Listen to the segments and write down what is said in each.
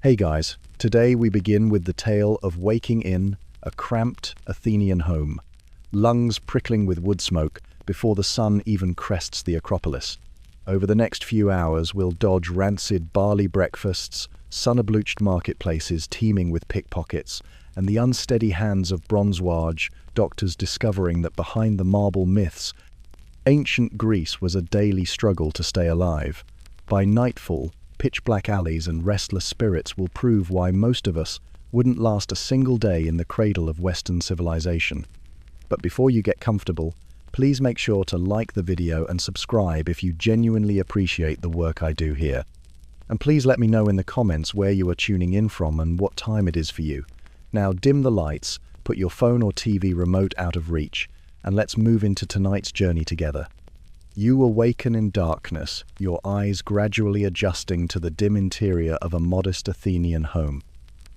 Hey guys, today we begin with the tale of waking in a cramped Athenian home, lungs prickling with wood smoke before the sun even crests the Acropolis. Over the next few hours we'll dodge rancid barley breakfasts, sun-abluched marketplaces teeming with pickpockets, and the unsteady hands of bronze-wage doctors discovering that behind the marble myths, ancient Greece was a daily struggle to stay alive. By nightfall, pitch-black alleys and restless spirits will prove why most of us wouldn't last a single day in the cradle of Western civilization. But before you get comfortable, please make sure to like the video and subscribe if you genuinely appreciate the work I do here. And please let me know in the comments where you are tuning in from and what time it is for you. Now dim the lights, put your phone or TV remote out of reach, and let's move into tonight's journey together. You awaken in darkness, your eyes gradually adjusting to the dim interior of a modest Athenian home.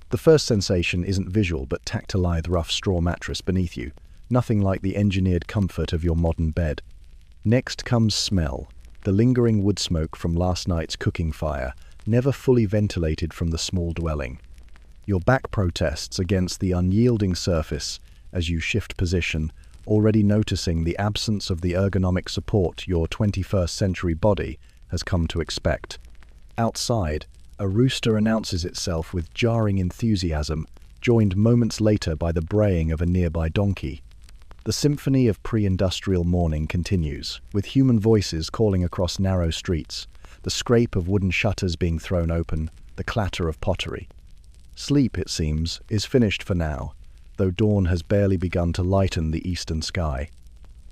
The first sensation isn't visual but tactile rough straw mattress beneath you, nothing like the engineered comfort of your modern bed. Next comes smell, the lingering wood smoke from last night's cooking fire, never fully ventilated from the small dwelling. Your back protests against the unyielding surface as you shift position, already noticing the absence of the ergonomic support your 21st century body has come to expect. Outside, a rooster announces itself with jarring enthusiasm, joined moments later by the braying of a nearby donkey. The symphony of pre-industrial morning continues, with human voices calling across narrow streets, the scrape of wooden shutters being thrown open, the clatter of pottery. Sleep, it seems, is finished for now, though dawn has barely begun to lighten the eastern sky.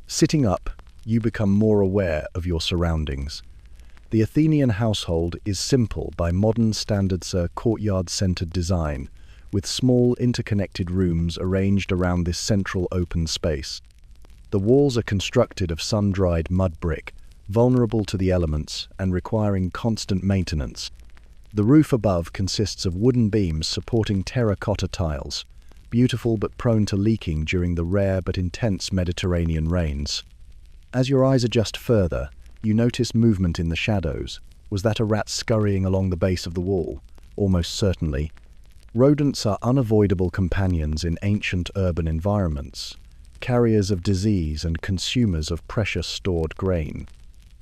Sitting up, you become more aware of your surroundings. The Athenian household is simple by modern standards, a courtyard-centered design, with small interconnected rooms arranged around this central open space. The walls are constructed of sun-dried mud brick, vulnerable to the elements and requiring constant maintenance. The roof above consists of wooden beams supporting terracotta tiles, beautiful but prone to leaking during the rare but intense Mediterranean rains. As your eyes adjust further, you notice movement in the shadows. Was that a rat scurrying along the base of the wall? Almost certainly. Rodents are unavoidable companions in ancient urban environments, carriers of disease and consumers of precious stored grain.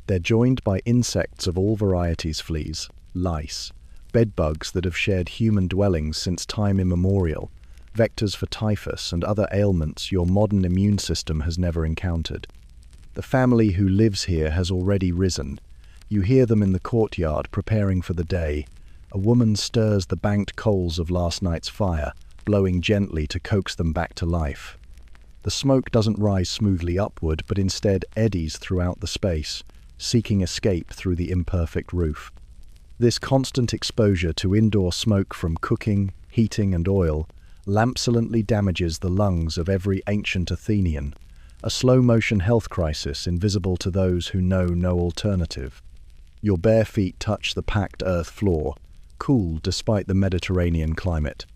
They're joined by insects of all varieties: fleas, lice, bedbugs that have shared human dwellings since time immemorial, vectors for typhus and other ailments your modern immune system has never encountered. The family who lives here has already risen. You hear them in the courtyard preparing for the day. A woman stirs the banked coals of last night's fire, blowing gently to coax them back to life. The smoke doesn't rise smoothly upward, but instead eddies throughout the space, seeking escape through the imperfect roof. This constant exposure to indoor smoke from cooking, heating and oil lampsilently damages the lungs of every ancient Athenian, a slow-motion health crisis invisible to those who know no alternative. Your bare feet touch the packed earth floor, cool despite the Mediterranean climate.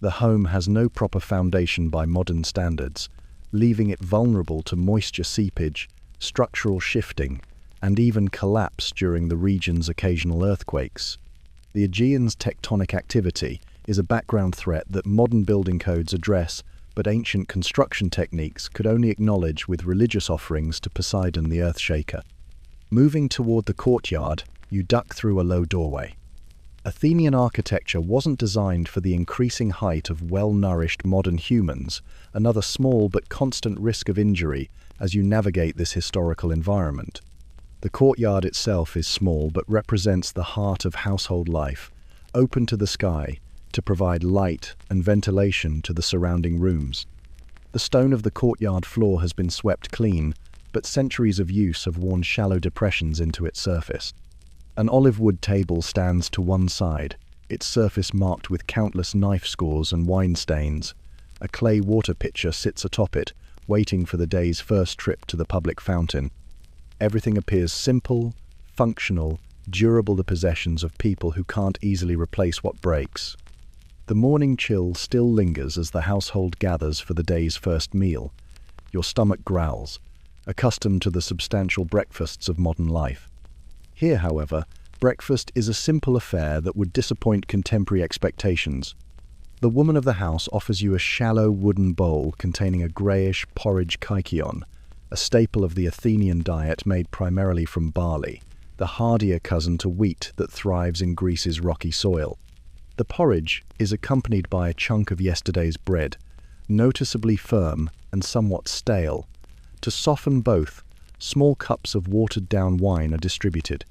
The home has no proper foundation by modern standards, leaving it vulnerable to moisture seepage, structural shifting, and even collapse during the region's occasional earthquakes. The Aegean's tectonic activity is a background threat that modern building codes address, but ancient construction techniques could only acknowledge with religious offerings to Poseidon the Earthshaker. Moving toward the courtyard, you duck through a low doorway. Athenian architecture wasn't designed for the increasing height of well-nourished modern humans, another small but constant risk of injury as you navigate this historical environment. The courtyard itself is small but represents the heart of household life, open to the sky, to provide light and ventilation to the surrounding rooms. The stone of the courtyard floor has been swept clean, but centuries of use have worn shallow depressions into its surface. An olive wood table stands to one side, its surface marked with countless knife scores and wine stains. A clay water pitcher sits atop it, waiting for the day's first trip to the public fountain. Everything appears simple, functional, durable, the possessions of people who can't easily replace what breaks. The morning chill still lingers as the household gathers for the day's first meal. Your stomach growls, accustomed to the substantial breakfasts of modern life. Here, however, breakfast is a simple affair that would disappoint contemporary expectations. The woman of the house offers you a shallow wooden bowl containing a greyish porridge kykeon, a staple of the Athenian diet made primarily from barley, the hardier cousin to wheat that thrives in Greece's rocky soil. The porridge is accompanied by a chunk of yesterday's bread, noticeably firm and somewhat stale. To soften both, small cups of watered-down wine are distributed.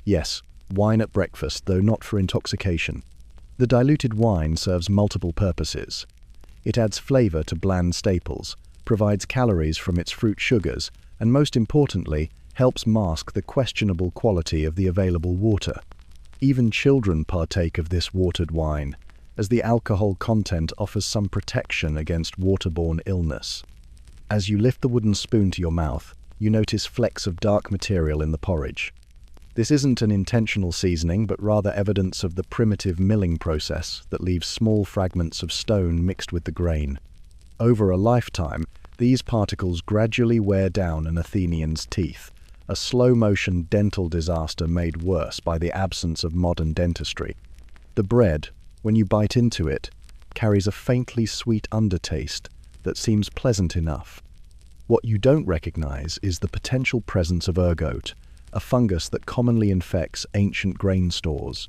Yes, wine at breakfast, though not for intoxication. The diluted wine serves multiple purposes. It adds flavor to bland staples, provides calories from its fruit sugars, and most importantly, helps mask the questionable quality of the available water. Even children partake of this watered wine, as the alcohol content offers some protection against waterborne illness. As you lift the wooden spoon to your mouth, you notice flecks of dark material in the porridge. This isn't an intentional seasoning, but rather evidence of the primitive milling process that leaves small fragments of stone mixed with the grain. Over a lifetime, these particles gradually wear down an Athenian's teeth, a slow-motion dental disaster made worse by the absence of modern dentistry. The bread, when you bite into it, carries a faintly sweet undertaste that seems pleasant enough. What you don't recognize is the potential presence of ergot, a fungus that commonly infects ancient grain stores.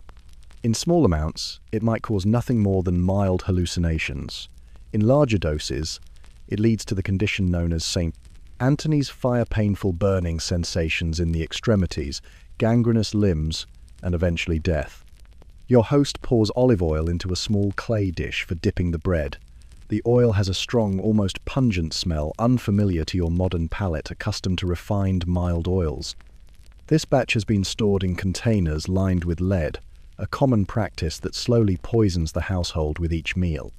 In small amounts, it might cause nothing more than mild hallucinations. In larger doses, it leads to the condition known as St. Anthony's painful burning sensations in the extremities, gangrenous limbs, and eventually death. Your host pours olive oil into a small clay dish for dipping the bread. The oil has a strong, almost pungent smell, unfamiliar to your modern palate accustomed to refined, mild oils. This batch has been stored in containers lined with lead, a common practice that slowly poisons the household with each meal.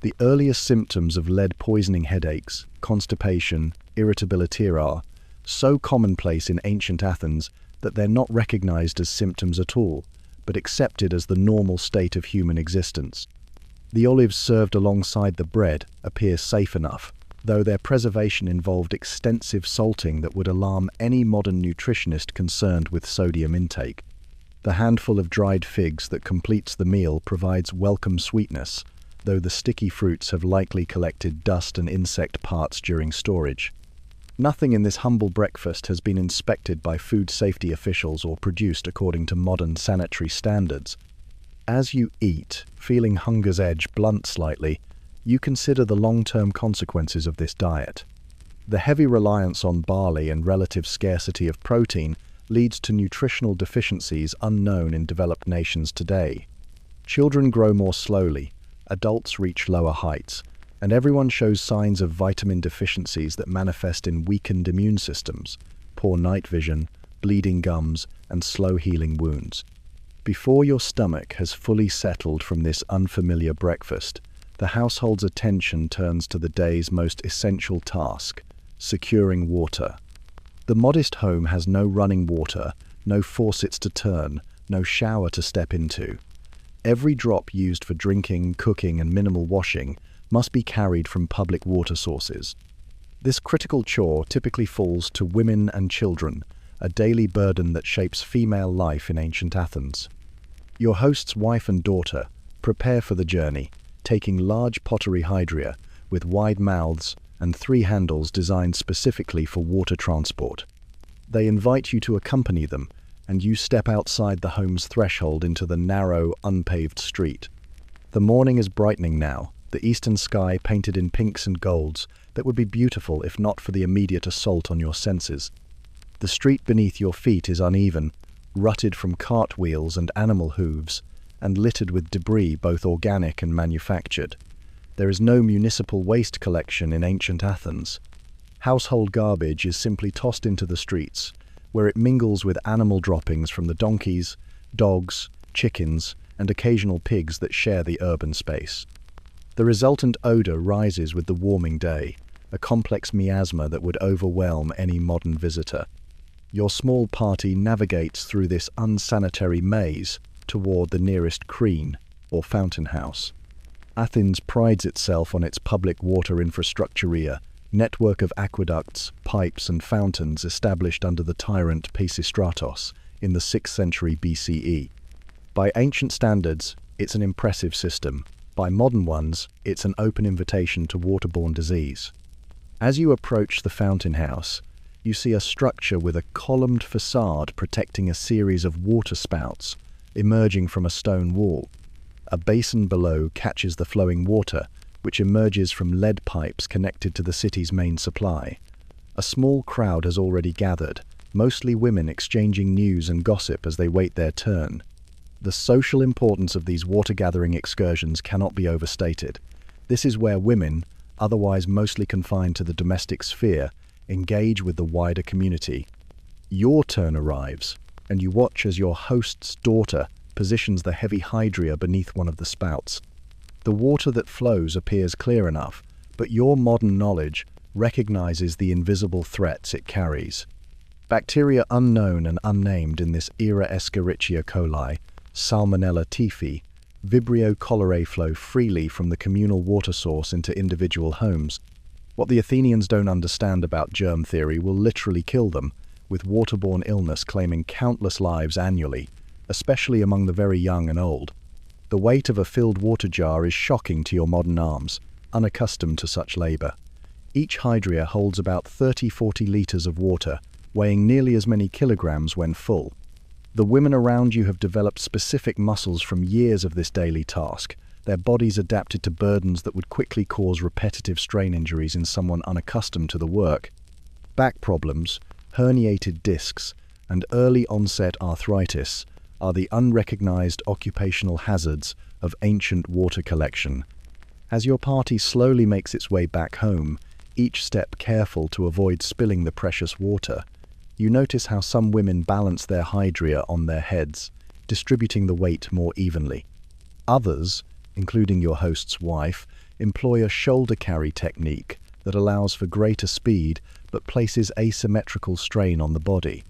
The earliest symptoms of lead-poisoning headaches, constipation, irritability are so commonplace in ancient Athens that they're not recognized as symptoms at all, but accepted as the normal state of human existence. The olives served alongside the bread appear safe enough, though their preservation involved extensive salting that would alarm any modern nutritionist concerned with sodium intake. The handful of dried figs that completes the meal provides welcome sweetness, though the sticky fruits have likely collected dust and insect parts during storage. Nothing in this humble breakfast has been inspected by food safety officials or produced according to modern sanitary standards. As you eat, feeling hunger's edge blunt slightly, you consider the long-term consequences of this diet. The heavy reliance on barley and relative scarcity of protein leads to nutritional deficiencies unknown in developed nations today. Children grow more slowly, adults reach lower heights, and everyone shows signs of vitamin deficiencies that manifest in weakened immune systems, poor night vision, bleeding gums, and slow-healing wounds. Before your stomach has fully settled from this unfamiliar breakfast, the household's attention turns to the day's most essential task, securing water. The modest home has no running water, no faucets to turn, no shower to step into. Every drop used for drinking, cooking, and minimal washing must be carried from public water sources. This critical chore typically falls to women and children, a daily burden that shapes female life in ancient Athens. Your host's wife and daughter prepare for the journey, taking large pottery hydria with wide mouths and 3 handles designed specifically for water transport. They invite you to accompany them, and you step outside the home's threshold into the narrow, unpaved street. The morning is brightening now, the eastern sky painted in pinks and golds that would be beautiful if not for the immediate assault on your senses. The street beneath your feet is uneven, rutted from cartwheels and animal hooves, and littered with debris both organic and manufactured. There is no municipal waste collection in ancient Athens. Household garbage is simply tossed into the streets, where it mingles with animal droppings from the donkeys, dogs, chickens, and occasional pigs that share the urban space. The resultant odor rises with the warming day, a complex miasma that would overwhelm any modern visitor. Your small party navigates through this unsanitary maze toward the nearest krene, or fountain house. Athens prides itself on its public water infrastructure, network of aqueducts, pipes, and fountains established under the tyrant Pisistratos in the 6th century BCE. By ancient standards, it's an impressive system. By modern ones, it's an open invitation to waterborne disease. As you approach the fountain house, you see a structure with a columned facade protecting a series of water spouts emerging from a stone wall. A basin below catches the flowing water, which emerges from lead pipes connected to the city's main supply. A small crowd has already gathered, mostly women exchanging news and gossip as they wait their turn. The social importance of these water-gathering excursions cannot be overstated. This is where women, otherwise mostly confined to the domestic sphere, engage with the wider community. Your turn arrives, and you watch as your host's daughter positions the heavy hydria beneath one of the spouts. The water that flows appears clear enough, but your modern knowledge recognizes the invisible threats it carries. Bacteria unknown and unnamed in this era Escherichia coli, Salmonella typhi, Vibrio cholerae flow freely from the communal water source into individual homes. What the Athenians don't understand about germ theory will literally kill them, with waterborne illness claiming countless lives annually, especially among the very young and old. The weight of a filled water jar is shocking to your modern arms, unaccustomed to such labor. Each hydria holds about 30-40 liters of water, weighing nearly as many kilograms when full. The women around you have developed specific muscles from years of this daily task, their bodies adapted to burdens that would quickly cause repetitive strain injuries in someone unaccustomed to the work. Back problems, herniated discs, and early-onset arthritis are the unrecognized occupational hazards of ancient water collection. As your party slowly makes its way back home, each step careful to avoid spilling the precious water, you notice how some women balance their hydria on their heads, distributing the weight more evenly. Others, including your host's wife, employ a shoulder carry technique that allows for greater speed but places asymmetrical strain on the body.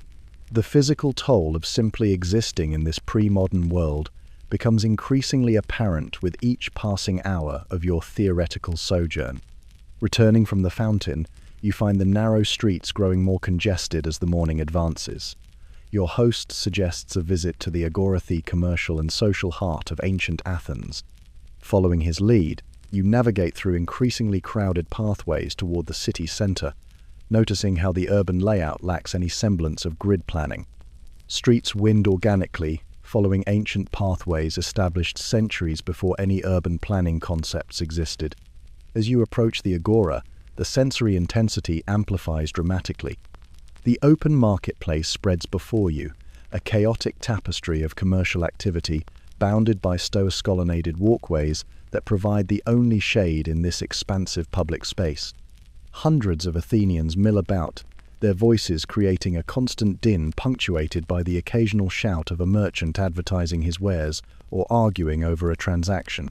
The physical toll of simply existing in this pre-modern world becomes increasingly apparent with each passing hour of your theoretical sojourn. Returning from the fountain, you find the narrow streets growing more congested as the morning advances. Your host suggests a visit to the agorathi commercial and social heart of ancient Athens. Following his lead, you navigate through increasingly crowded pathways toward the city center, noticing how the urban layout lacks any semblance of grid planning. Streets wind organically, following ancient pathways established centuries before any urban planning concepts existed. As you approach the agora, the sensory intensity amplifies dramatically. The open marketplace spreads before you, a chaotic tapestry of commercial activity bounded by stoescolonnated walkways that provide the only shade in this expansive public space. Hundreds of Athenians mill about, their voices creating a constant din punctuated by the occasional shout of a merchant advertising his wares or arguing over a transaction.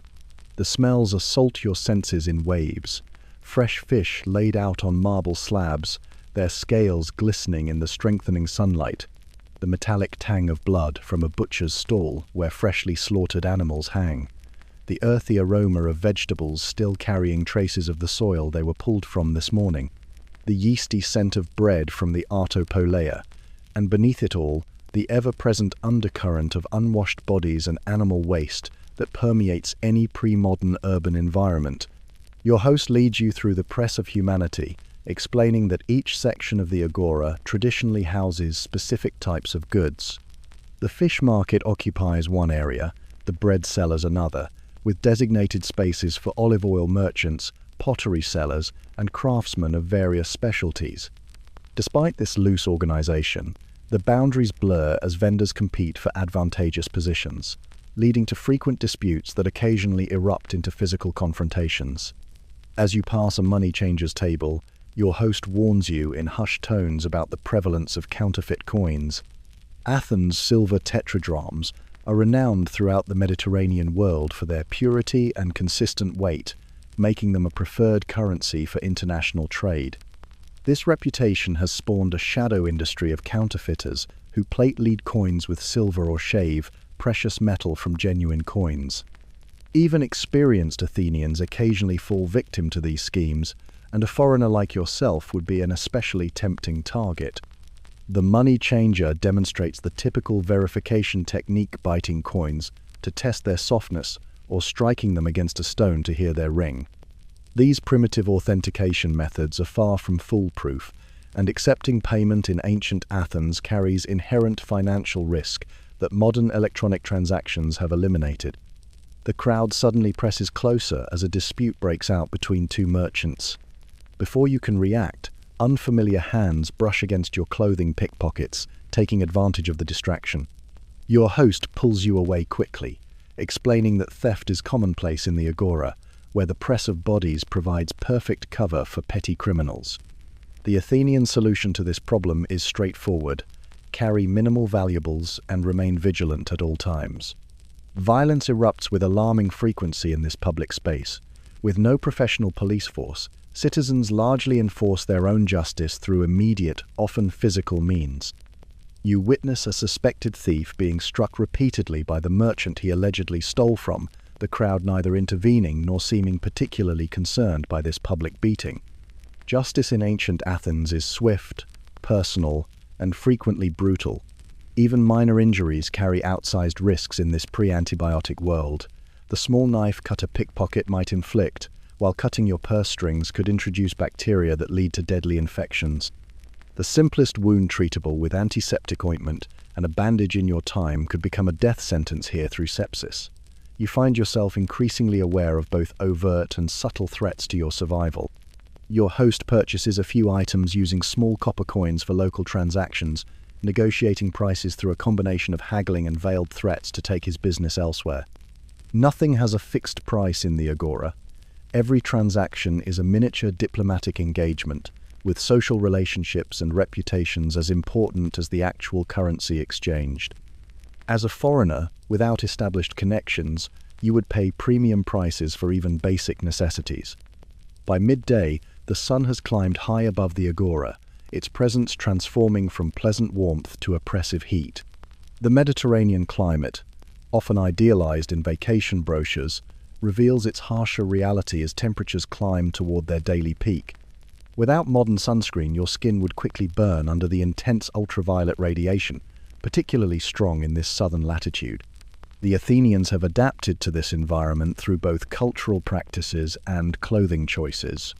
The smells assault your senses in waves. Fresh fish laid out on marble slabs, their scales glistening in the strengthening sunlight. The metallic tang of blood from a butcher's stall where freshly slaughtered animals hang. The earthy aroma of vegetables still carrying traces of the soil they were pulled from this morning. The yeasty scent of bread from the artopolea, and beneath it all, the ever-present undercurrent of unwashed bodies and animal waste that permeates any pre-modern urban environment. Your host leads you through the press of humanity, explaining that each section of the agora traditionally houses specific types of goods. The fish market occupies one area, the bread sellers another, with designated spaces for olive oil merchants, pottery sellers, and craftsmen of various specialties. Despite this loose organization, the boundaries blur as vendors compete for advantageous positions, leading to frequent disputes that occasionally erupt into physical confrontations. As you pass a money changer's table, your host warns you in hushed tones about the prevalence of counterfeit coins. Athens' silver tetradrachms are renowned throughout the Mediterranean world for their purity and consistent weight, making them a preferred currency for international trade. This reputation has spawned a shadow industry of counterfeiters who plate lead coins with silver or shave precious metal from genuine coins. Even experienced Athenians occasionally fall victim to these schemes, and a foreigner like yourself would be an especially tempting target. The money changer demonstrates the typical verification technique, biting coins to test their softness or striking them against a stone to hear their ring. These primitive authentication methods are far from foolproof, and accepting payment in ancient Athens carries inherent financial risk that modern electronic transactions have eliminated. The crowd suddenly presses closer as a dispute breaks out between two merchants. Before you can react, unfamiliar hands brush against your clothing pickpockets, taking advantage of the distraction. Your host pulls you away quickly, explaining that theft is commonplace in the agora, where the press of bodies provides perfect cover for petty criminals. The Athenian solution to this problem is straightforward: carry minimal valuables and remain vigilant at all times. Violence erupts with alarming frequency in this public space. With no professional police force, citizens largely enforce their own justice through immediate, often physical means. You witness a suspected thief being struck repeatedly by the merchant he allegedly stole from, the crowd neither intervening nor seeming particularly concerned by this public beating. Justice in ancient Athens is swift, personal, and frequently brutal. Even minor injuries carry outsized risks in this pre-antibiotic world. The small knife cut a pickpocket might inflict, while cutting your purse strings could introduce bacteria that lead to deadly infections. The simplest wound treatable with antiseptic ointment and a bandage in your time could become a death sentence here through sepsis. You find yourself increasingly aware of both overt and subtle threats to your survival. Your host purchases a few items using small copper coins for local transactions, negotiating prices through a combination of haggling and veiled threats to take his business elsewhere. Nothing has a fixed price in the agora. Every transaction is a miniature diplomatic engagement, with social relationships and reputations as important as the actual currency exchanged. As a foreigner, without established connections, you would pay premium prices for even basic necessities. By midday, the sun has climbed high above the agora, its presence transforming from pleasant warmth to oppressive heat. The Mediterranean climate, often idealized in vacation brochures, reveals its harsher reality as temperatures climb toward their daily peak. Without modern sunscreen, your skin would quickly burn under the intense ultraviolet radiation, particularly strong in this southern latitude. The Athenians have adapted to this environment through both cultural practices and clothing choices.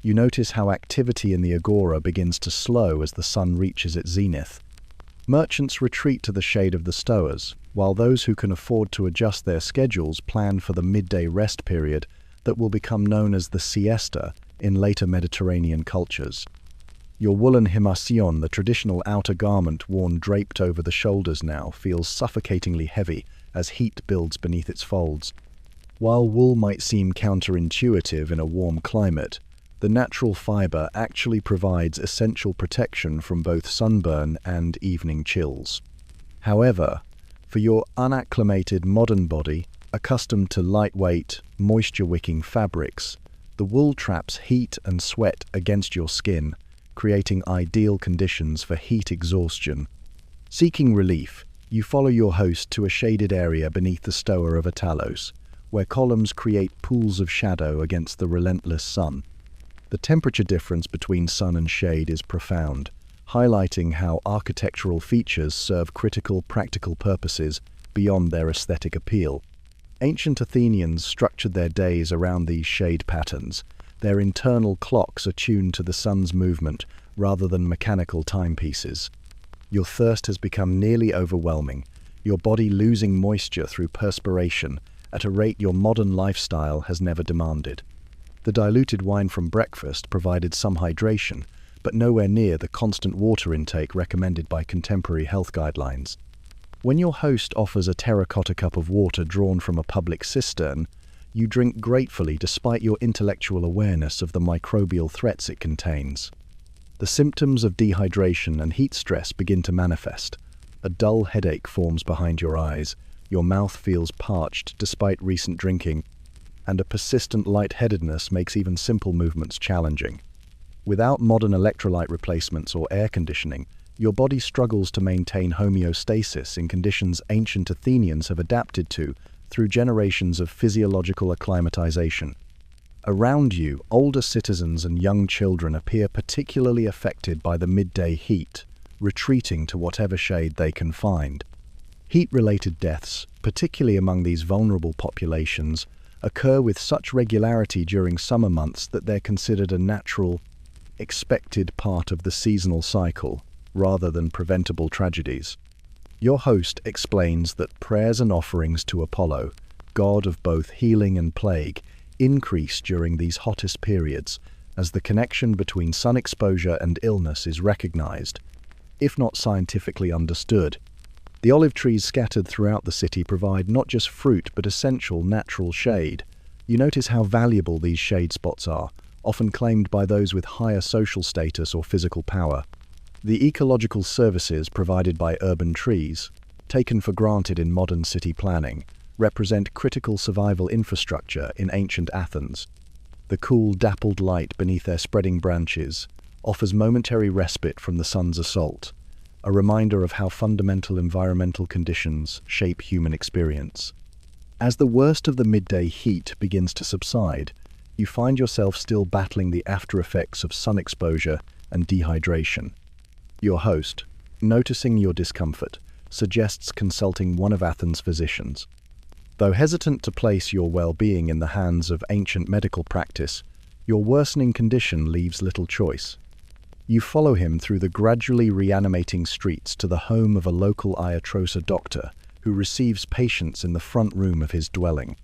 You notice how activity in the agora begins to slow as the sun reaches its zenith. Merchants retreat to the shade of the stoas, while those who can afford to adjust their schedules plan for the midday rest period that will become known as the siesta in later Mediterranean cultures. Your woolen himation, the traditional outer garment worn draped over the shoulders now, feels suffocatingly heavy as heat builds beneath its folds. While wool might seem counterintuitive in a warm climate, the natural fiber actually provides essential protection from both sunburn and evening chills. However, for your unacclimated modern body, accustomed to lightweight, moisture-wicking fabrics, the wool traps heat and sweat against your skin, creating ideal conditions for heat exhaustion. Seeking relief, you follow your host to a shaded area beneath the stoa of Atalos, where columns create pools of shadow against the relentless sun. The temperature difference between sun and shade is profound, highlighting how architectural features serve critical practical purposes beyond their aesthetic appeal. Ancient Athenians structured their days around these shade patterns, their internal clocks attuned to the sun's movement rather than mechanical timepieces. Your thirst has become nearly overwhelming, your body losing moisture through perspiration at a rate your modern lifestyle has never demanded. The diluted wine from breakfast provided some hydration, but nowhere near the constant water intake recommended by contemporary health guidelines. When your host offers a terracotta cup of water drawn from a public cistern, you drink gratefully despite your intellectual awareness of the microbial threats it contains. The symptoms of dehydration and heat stress begin to manifest. A dull headache forms behind your eyes, your mouth feels parched despite recent drinking, and a persistent lightheadedness makes even simple movements challenging. Without modern electrolyte replacements or air conditioning, your body struggles to maintain homeostasis in conditions ancient Athenians have adapted to through generations of physiological acclimatization. Around you, older citizens and young children appear particularly affected by the midday heat, retreating to whatever shade they can find. Heat-related deaths, particularly among these vulnerable populations, occur with such regularity during summer months that they're considered a natural, expected part of the seasonal cycle, rather than preventable tragedies. Your host explains that prayers and offerings to Apollo, god of both healing and plague, increase during these hottest periods as the connection between sun exposure and illness is recognized, if not scientifically understood. The olive trees scattered throughout the city provide not just fruit but essential natural shade. You notice how valuable these shade spots are, often claimed by those with higher social status or physical power. The ecological services provided by urban trees, taken for granted in modern city planning, represent critical survival infrastructure in ancient Athens. The cool, dappled light beneath their spreading branches offers momentary respite from the sun's assault, a reminder of how fundamental environmental conditions shape human experience. As the worst of the midday heat begins to subside, you find yourself still battling the after-effects of sun exposure and dehydration. Your host, noticing your discomfort, suggests consulting one of Athens' physicians. Though hesitant to place your well-being in the hands of ancient medical practice, your worsening condition leaves little choice. You follow him through the gradually reanimating streets to the home of a local iatrosa doctor who receives patients in the front room of his dwelling.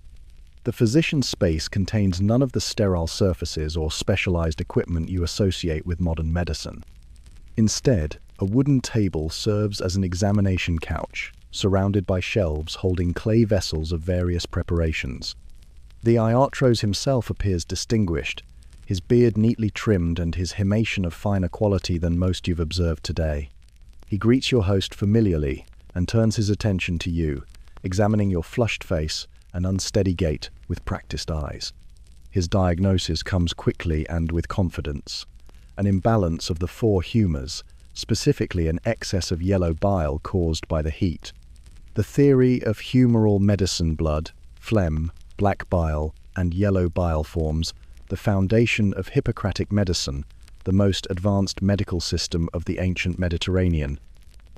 The physician's space contains none of the sterile surfaces or specialized equipment you associate with modern medicine. Instead, a wooden table serves as an examination couch, surrounded by shelves holding clay vessels of various preparations. The iatros himself appears distinguished, his beard neatly trimmed and his himation of finer quality than most you've observed today. He greets your host familiarly and turns his attention to you, examining your flushed face and unsteady gait with practiced eyes. His diagnosis comes quickly and with confidence: an imbalance of the four humors, specifically an excess of yellow bile caused by the heat. The theory of humoral medicine: blood, phlegm, black bile, and yellow bile forms the foundation of Hippocratic medicine, the most advanced medical system of the ancient Mediterranean.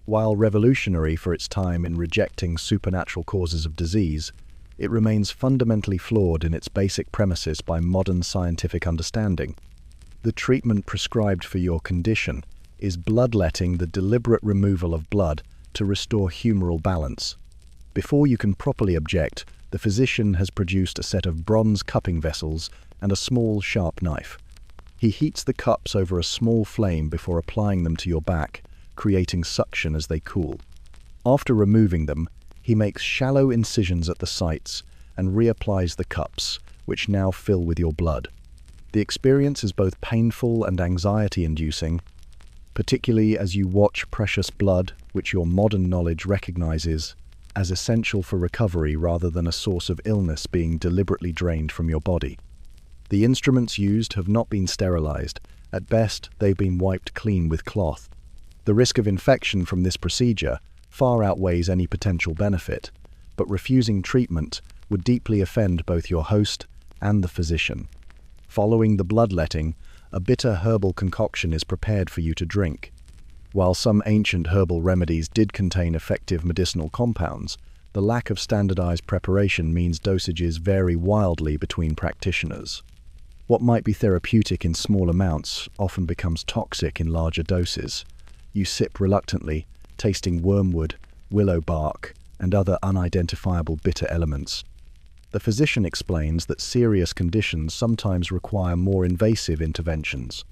While revolutionary for its time in rejecting supernatural causes of disease, it remains fundamentally flawed in its basic premises by modern scientific understanding. The treatment prescribed for your condition is bloodletting, the deliberate removal of blood to restore humoral balance. Before you can properly object, the physician has produced a set of bronze cupping vessels and a small, sharp knife. He heats the cups over a small flame before applying them to your back, creating suction as they cool. After removing them, he makes shallow incisions at the sites and reapplies the cups, which now fill with your blood. The experience is both painful and anxiety-inducing, particularly as you watch precious blood, which your modern knowledge recognizes as essential for recovery rather than a source of illness, being deliberately drained from your body. The instruments used have not been sterilized. At best, they've been wiped clean with cloth. The risk of infection from this procedure far outweighs any potential benefit, but refusing treatment would deeply offend both your host and the physician. Following the bloodletting, a bitter herbal concoction is prepared for you to drink. While some ancient herbal remedies did contain effective medicinal compounds, the lack of standardized preparation means dosages vary wildly between practitioners. What might be therapeutic in small amounts often becomes toxic in larger doses. You sip reluctantly, tasting wormwood, willow bark, and other unidentifiable bitter elements. The physician explains that serious conditions sometimes require more invasive interventions.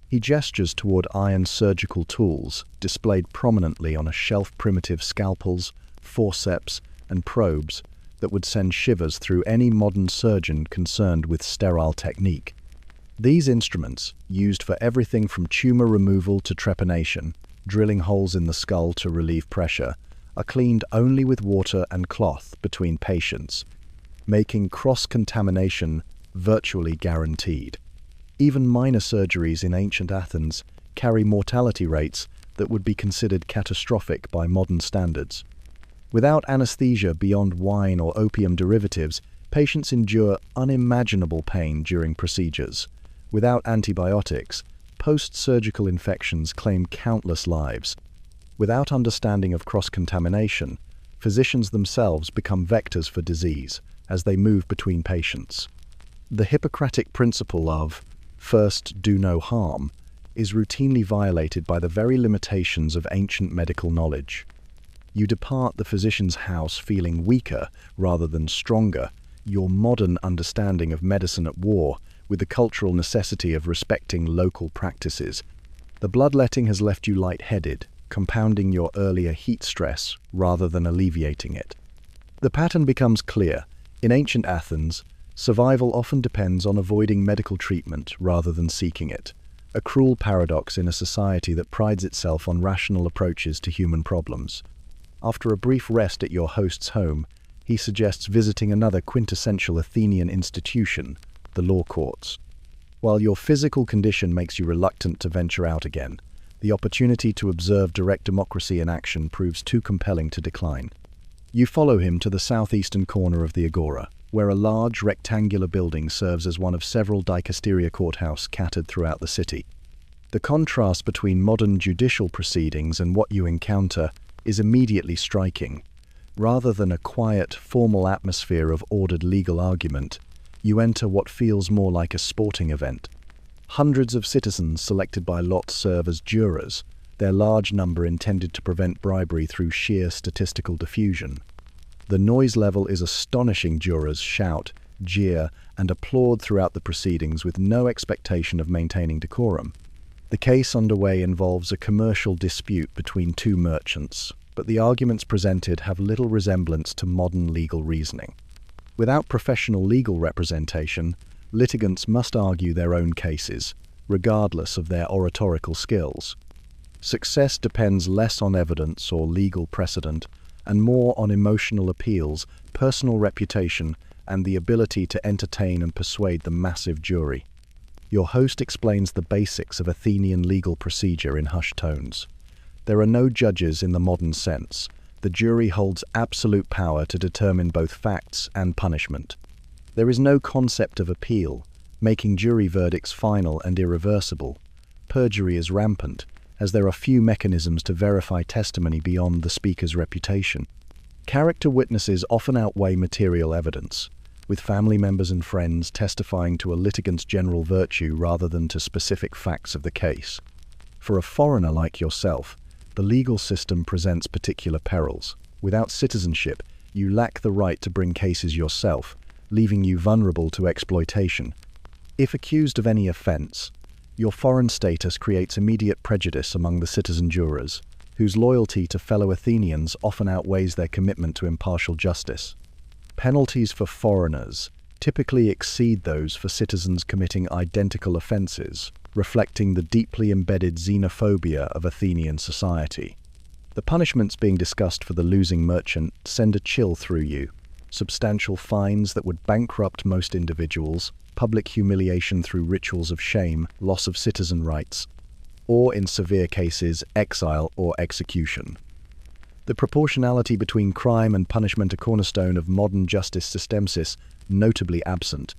He gestures toward iron surgical tools, displayed prominently on a shelf: primitive scalpels, forceps, and probes that would send shivers through any modern surgeon concerned with sterile technique. These instruments, used for everything from tumor removal to trepanation, drilling holes in the skull to relieve pressure, are cleaned only with water and cloth between patients, making cross-contamination virtually guaranteed. Even minor surgeries in ancient Athens carry mortality rates that would be considered catastrophic by modern standards. Without anesthesia beyond wine or opium derivatives, patients endure unimaginable pain during procedures. Without antibiotics, post-surgical infections claim countless lives. Without understanding of cross-contamination, physicians themselves become vectors for disease as they move between patients. The Hippocratic principle of "first do no harm" is routinely violated by the very limitations of ancient medical knowledge. You depart the physician's house feeling weaker rather than stronger, your modern understanding of medicine at war with the cultural necessity of respecting local practices. The bloodletting has left you lightheaded, compounding your earlier heat stress rather than alleviating it. The pattern becomes clear. In ancient Athens, survival often depends on avoiding medical treatment rather than seeking it, a cruel paradox in a society that prides itself on rational approaches to human problems. After a brief rest at your host's home, he suggests visiting another quintessential Athenian institution, the law courts. While your physical condition makes you reluctant to venture out again, the opportunity to observe direct democracy in action proves too compelling to decline. You follow him to the southeastern corner of the agora, where a large rectangular building serves as one of several dicasteria courthouse scattered throughout the city. The contrast between modern judicial proceedings and what you encounter is immediately striking. Rather than a quiet, formal atmosphere of ordered legal argument, you enter what feels more like a sporting event. Hundreds of citizens selected by lot serve as jurors, their large number intended to prevent bribery through sheer statistical diffusion. The noise level is astonishing. Jurors shout, jeer, and applaud throughout the proceedings with no expectation of maintaining decorum. The case underway involves a commercial dispute between two merchants, but the arguments presented have little resemblance to modern legal reasoning. Without professional legal representation, litigants must argue their own cases, regardless of their oratorical skills. Success depends less on evidence or legal precedent, and more on emotional appeals, personal reputation, and the ability to entertain and persuade the massive jury. Your host explains the basics of Athenian legal procedure in hushed tones. There are no judges in the modern sense. The jury holds absolute power to determine both facts and punishment. There is no concept of appeal, making jury verdicts final and irreversible. Perjury is rampant, as there are few mechanisms to verify testimony beyond the speaker's reputation. Character witnesses often outweigh material evidence, with family members and friends testifying to a litigant's general virtue rather than to specific facts of the case. For a foreigner like yourself, the legal system presents particular perils. Without citizenship, you lack the right to bring cases yourself, leaving you vulnerable to exploitation. If accused of any offense, your foreign status creates immediate prejudice among the citizen jurors, whose loyalty to fellow Athenians often outweighs their commitment to impartial justice. Penalties for foreigners typically exceed those for citizens committing identical offenses, reflecting the deeply embedded xenophobia of Athenian society. The punishments being discussed for the losing merchant send a chill through you. Substantial fines that would bankrupt most individuals, public humiliation through rituals of shame, loss of citizen rights, or in severe cases, exile or execution. The proportionality between crime and punishment, a cornerstone of modern justice systemsis, notably absent.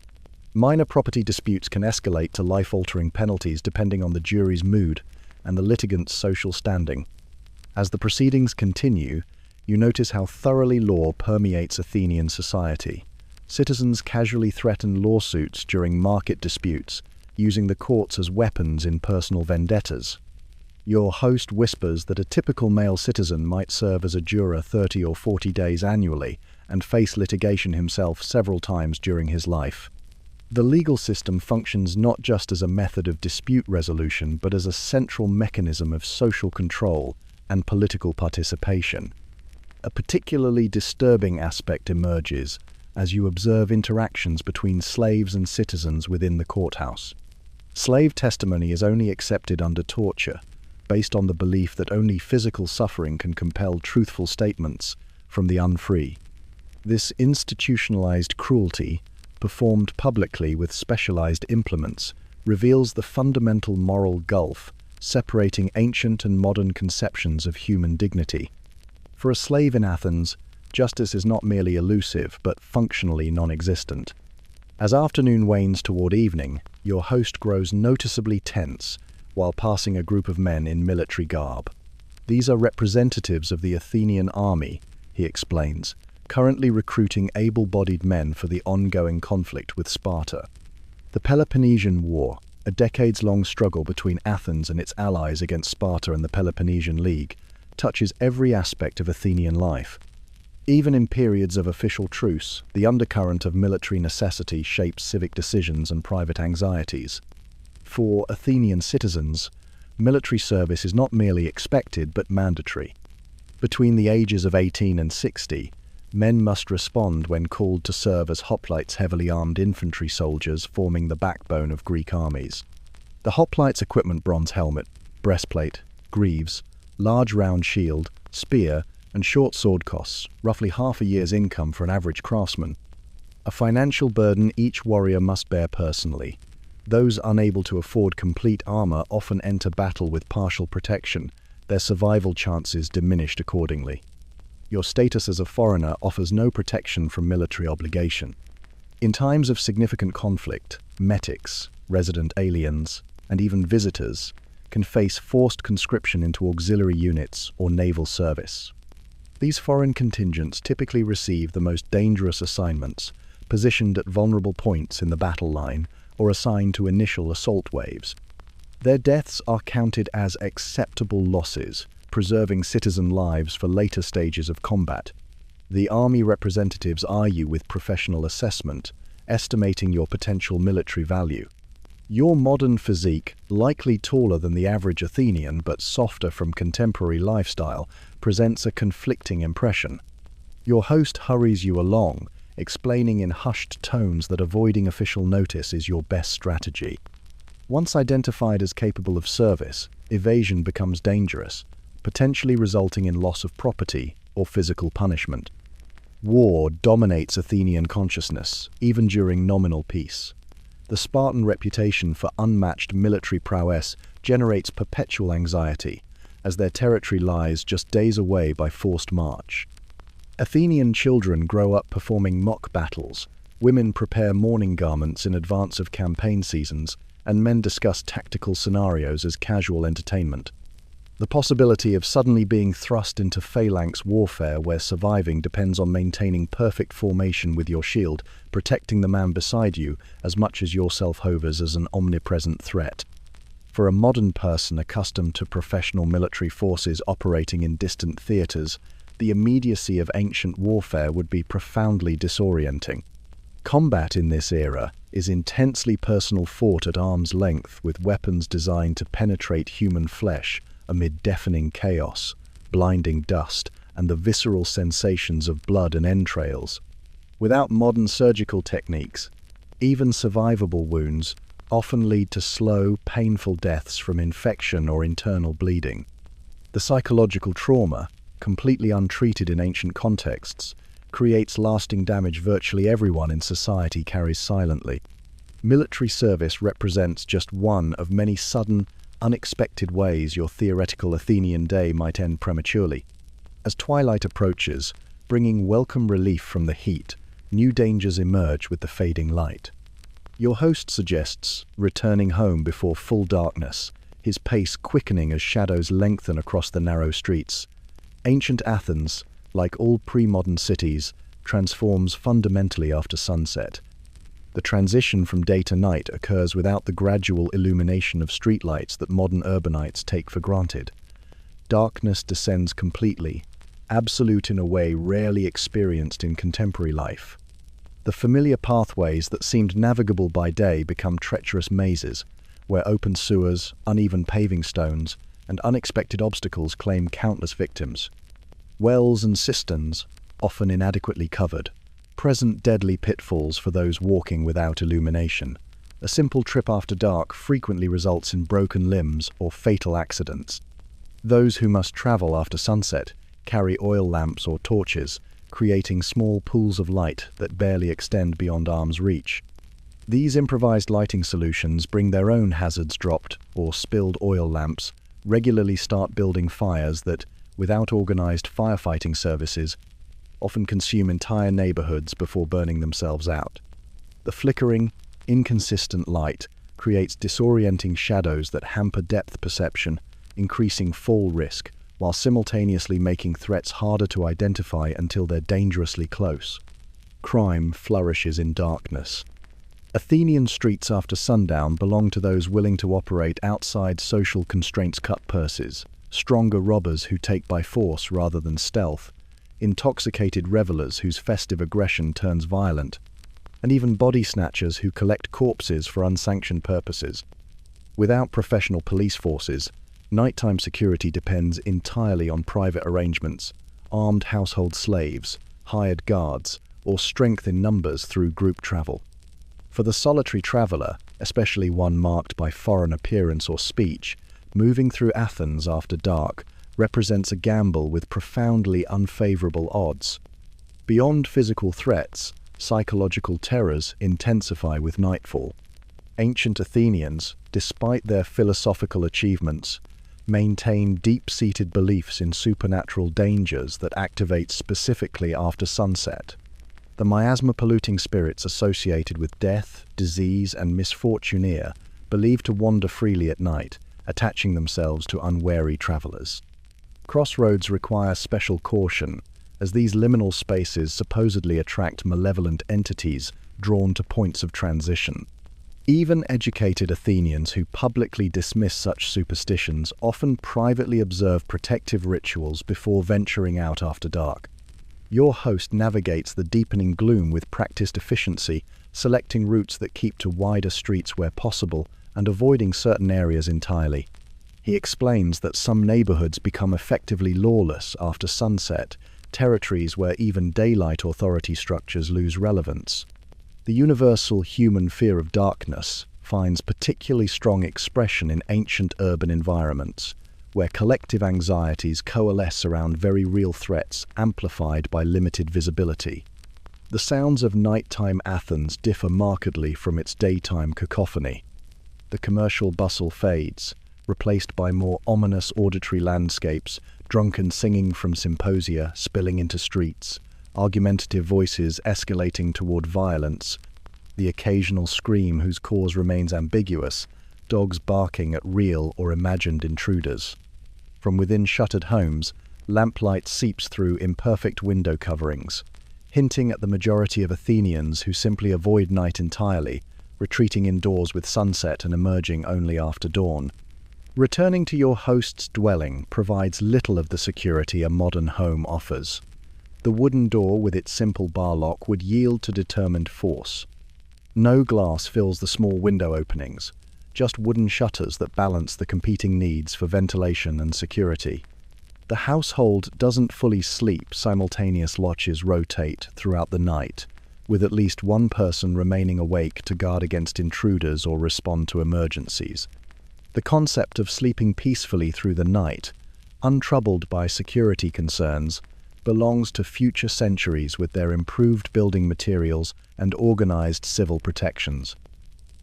Minor property disputes can escalate to life-altering penalties depending on the jury's mood and the litigant's social standing. As the proceedings continue, you notice how thoroughly law permeates Athenian society. Citizens casually threaten lawsuits during market disputes, using the courts as weapons in personal vendettas. Your host whispers that a typical male citizen might serve as a juror 30 or 40 days annually and face litigation himself several times during his life. The legal system functions not just as a method of dispute resolution, but as a central mechanism of social control and political participation. A particularly disturbing aspect emerges as you observe interactions between slaves and citizens within the courthouse. Slave testimony is only accepted under torture, based on the belief that only physical suffering can compel truthful statements from the unfree. This institutionalized cruelty, performed publicly with specialized implements, reveals the fundamental moral gulf separating ancient and modern conceptions of human dignity. For a slave in Athens, justice is not merely elusive, but functionally non-existent. As afternoon wanes toward evening, your host grows noticeably tense, while passing a group of men in military garb. These are representatives of the Athenian army, he explains, currently recruiting able-bodied men for the ongoing conflict with Sparta. The Peloponnesian War, a decades-long struggle between Athens and its allies against Sparta and the Peloponnesian League, touches every aspect of Athenian life. Even in periods of official truce, the undercurrent of military necessity shapes civic decisions and private anxieties. For Athenian citizens, military service is not merely expected but mandatory. Between the ages of 18 and 60, men must respond when called to serve as hoplites' heavily armed infantry soldiers forming the backbone of Greek armies. The hoplites' equipment: bronze helmet, breastplate, greaves, large round shield, spear, and short sword costs roughly half a year's income for an average craftsman. A financial burden each warrior must bear personally. Those unable to afford complete armor often enter battle with partial protection, their survival chances diminished accordingly. Your status as a foreigner offers no protection from military obligation. In times of significant conflict, metics, resident aliens, and even visitors can face forced conscription into auxiliary units or naval service. These foreign contingents typically receive the most dangerous assignments, positioned at vulnerable points in the battle line or assigned to initial assault waves. Their deaths are counted as acceptable losses, preserving citizen lives for later stages of combat. The army representatives eye you with professional assessment, estimating your potential military value. Your modern physique, likely taller than the average Athenian but softer from contemporary lifestyle, presents a conflicting impression. Your host hurries you along, explaining in hushed tones that avoiding official notice is your best strategy. Once identified as capable of service, evasion becomes dangerous, potentially resulting in loss of property or physical punishment. War dominates Athenian consciousness, even during nominal peace. The Spartan reputation for unmatched military prowess generates perpetual anxiety, as their territory lies just days away by forced march. Athenian children grow up performing mock battles, women prepare mourning garments in advance of campaign seasons, and men discuss tactical scenarios as casual entertainment. The possibility of suddenly being thrust into phalanx warfare where surviving depends on maintaining perfect formation with your shield, protecting the man beside you as much as yourself hovers as an omnipresent threat. For a modern person accustomed to professional military forces operating in distant theaters, the immediacy of ancient warfare would be profoundly disorienting. Combat in this era is intensely personal, fought at arm's length with weapons designed to penetrate human flesh amid deafening chaos, blinding dust, and the visceral sensations of blood and entrails. Without modern surgical techniques, even survivable wounds often lead to slow, painful deaths from infection or internal bleeding. The psychological trauma, completely untreated in ancient contexts, creates lasting damage virtually everyone in society carries silently. Military service represents just one of many sudden, unexpected ways your theoretical Athenian day might end prematurely. As twilight approaches, bringing welcome relief from the heat, new dangers emerge with the fading light. Your host suggests returning home before full darkness, his pace quickening as shadows lengthen across the narrow streets. Ancient Athens, like all pre-modern cities, transforms fundamentally after sunset. The transition from day to night occurs without the gradual illumination of streetlights that modern urbanites take for granted. Darkness descends completely, absolute in a way rarely experienced in contemporary life. The familiar pathways that seemed navigable by day become treacherous mazes, where open sewers, uneven paving stones, and unexpected obstacles claim countless victims. Wells and cisterns, often inadequately covered, present deadly pitfalls for those walking without illumination. A simple trip after dark frequently results in broken limbs or fatal accidents. Those who must travel after sunset carry oil lamps or torches, creating small pools of light that barely extend beyond arm's reach. These improvised lighting solutions bring their own hazards. Dropped or spilled oil lamps regularly start building fires that, without organized firefighting services, often consume entire neighborhoods before burning themselves out. The flickering, inconsistent light creates disorienting shadows that hamper depth perception, increasing fall risk, while simultaneously making threats harder to identify until they're dangerously close. Crime flourishes in darkness. Athenian streets after sundown belong to those willing to operate outside social constraints, cut purses, stronger robbers who take by force rather than stealth, intoxicated revelers whose festive aggression turns violent, and even body snatchers who collect corpses for unsanctioned purposes. Without professional police forces, nighttime security depends entirely on private arrangements, armed household slaves, hired guards, or strength in numbers through group travel. For the solitary traveller, especially one marked by foreign appearance or speech, moving through Athens after dark represents a gamble with profoundly unfavourable odds. Beyond physical threats, psychological terrors intensify with nightfall. Ancient Athenians, despite their philosophical achievements, maintain deep-seated beliefs in supernatural dangers that activate specifically after sunset. The miasma-polluting spirits associated with death, disease, and misfortune are believed to wander freely at night, attaching themselves to unwary travelers. Crossroads require special caution, as these liminal spaces supposedly attract malevolent entities drawn to points of transition. Even educated Athenians who publicly dismiss such superstitions often privately observe protective rituals before venturing out after dark. Your host navigates the deepening gloom with practiced efficiency, selecting routes that keep to wider streets where possible and avoiding certain areas entirely. He explains that some neighborhoods become effectively lawless after sunset, territories where even daylight authority structures lose relevance. The universal human fear of darkness finds particularly strong expression in ancient urban environments, where collective anxieties coalesce around very real threats amplified by limited visibility. The sounds of nighttime Athens differ markedly from its daytime cacophony. The commercial bustle fades, replaced by more ominous auditory landscapes, drunken singing from symposia spilling into streets, argumentative voices escalating toward violence, the occasional scream whose cause remains ambiguous, dogs barking at real or imagined intruders. From within shuttered homes, lamplight seeps through imperfect window coverings, hinting at the majority of Athenians who simply avoid night entirely, retreating indoors with sunset and emerging only after dawn. Returning to your host's dwelling provides little of the security a modern home offers. The wooden door with its simple bar lock would yield to determined force. No glass fills the small window openings, just wooden shutters that balance the competing needs for ventilation and security. The household doesn't fully sleep. Simultaneous watches rotate throughout the night, with at least one person remaining awake to guard against intruders or respond to emergencies. The concept of sleeping peacefully through the night, untroubled by security concerns, belongs to future centuries with their improved building materials and organized civil protections.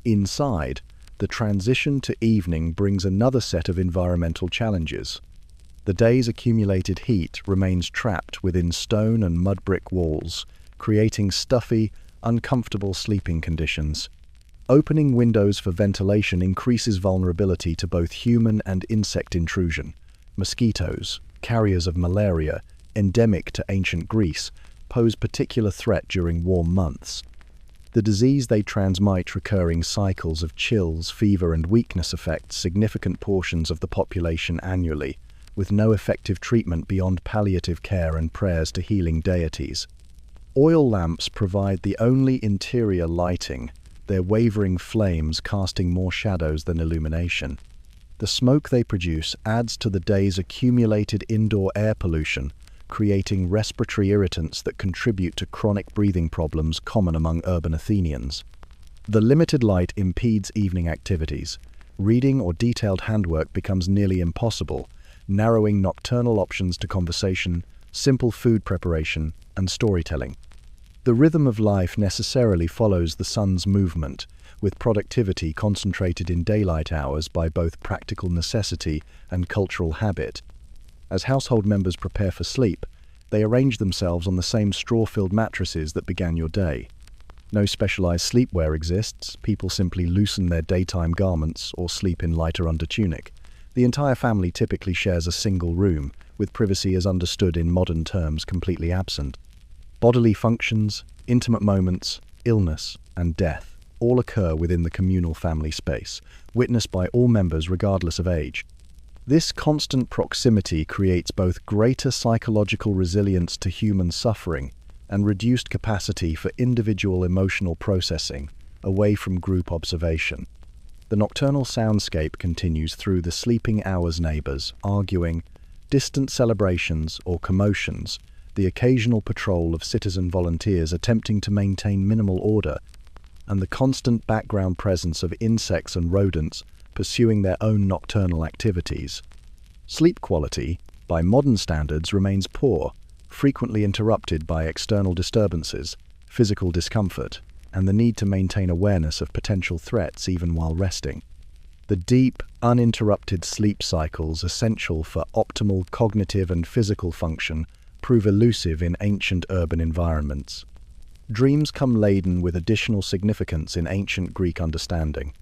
Inside, the transition to evening brings another set of environmental challenges. The day's accumulated heat remains trapped within stone and mud brick walls, creating stuffy, uncomfortable sleeping conditions. Opening windows for ventilation increases vulnerability to both human and insect intrusion. Mosquitoes, carriers of malaria, endemic to ancient Greece, pose particular threat during warm months. The disease they transmit, recurring cycles of chills, fever, and weakness, affects significant portions of the population annually, with no effective treatment beyond palliative care and prayers to healing deities. Oil lamps provide the only interior lighting, their wavering flames casting more shadows than illumination. The smoke they produce adds to the day's accumulated indoor air pollution, creating respiratory irritants that contribute to chronic breathing problems common among urban Athenians. The limited light impedes evening activities. Reading or detailed handwork becomes nearly impossible, narrowing nocturnal options to conversation, simple food preparation, and storytelling. The rhythm of life necessarily follows the sun's movement, with productivity concentrated in daylight hours by both practical necessity and cultural habit. As household members prepare for sleep, they arrange themselves on the same straw-filled mattresses that began your day. No specialized sleepwear exists, people simply loosen their daytime garments or sleep in lighter undertunic. The entire family typically shares a single room, with privacy as understood in modern terms completely absent. Bodily functions, intimate moments, illness, and death all occur within the communal family space, witnessed by all members regardless of age. This constant proximity creates both greater psychological resilience to human suffering and reduced capacity for individual emotional processing, away from group observation. The nocturnal soundscape continues through the sleeping hours, neighbors arguing, distant celebrations or commotions, the occasional patrol of citizen volunteers attempting to maintain minimal order, and the constant background presence of insects and rodents pursuing their own nocturnal activities. Sleep quality, by modern standards, remains poor, frequently interrupted by external disturbances, physical discomfort, and the need to maintain awareness of potential threats even while resting. The deep, uninterrupted sleep cycles essential for optimal cognitive and physical function prove elusive in ancient urban environments. Dreams come laden with additional significance in ancient Greek understanding.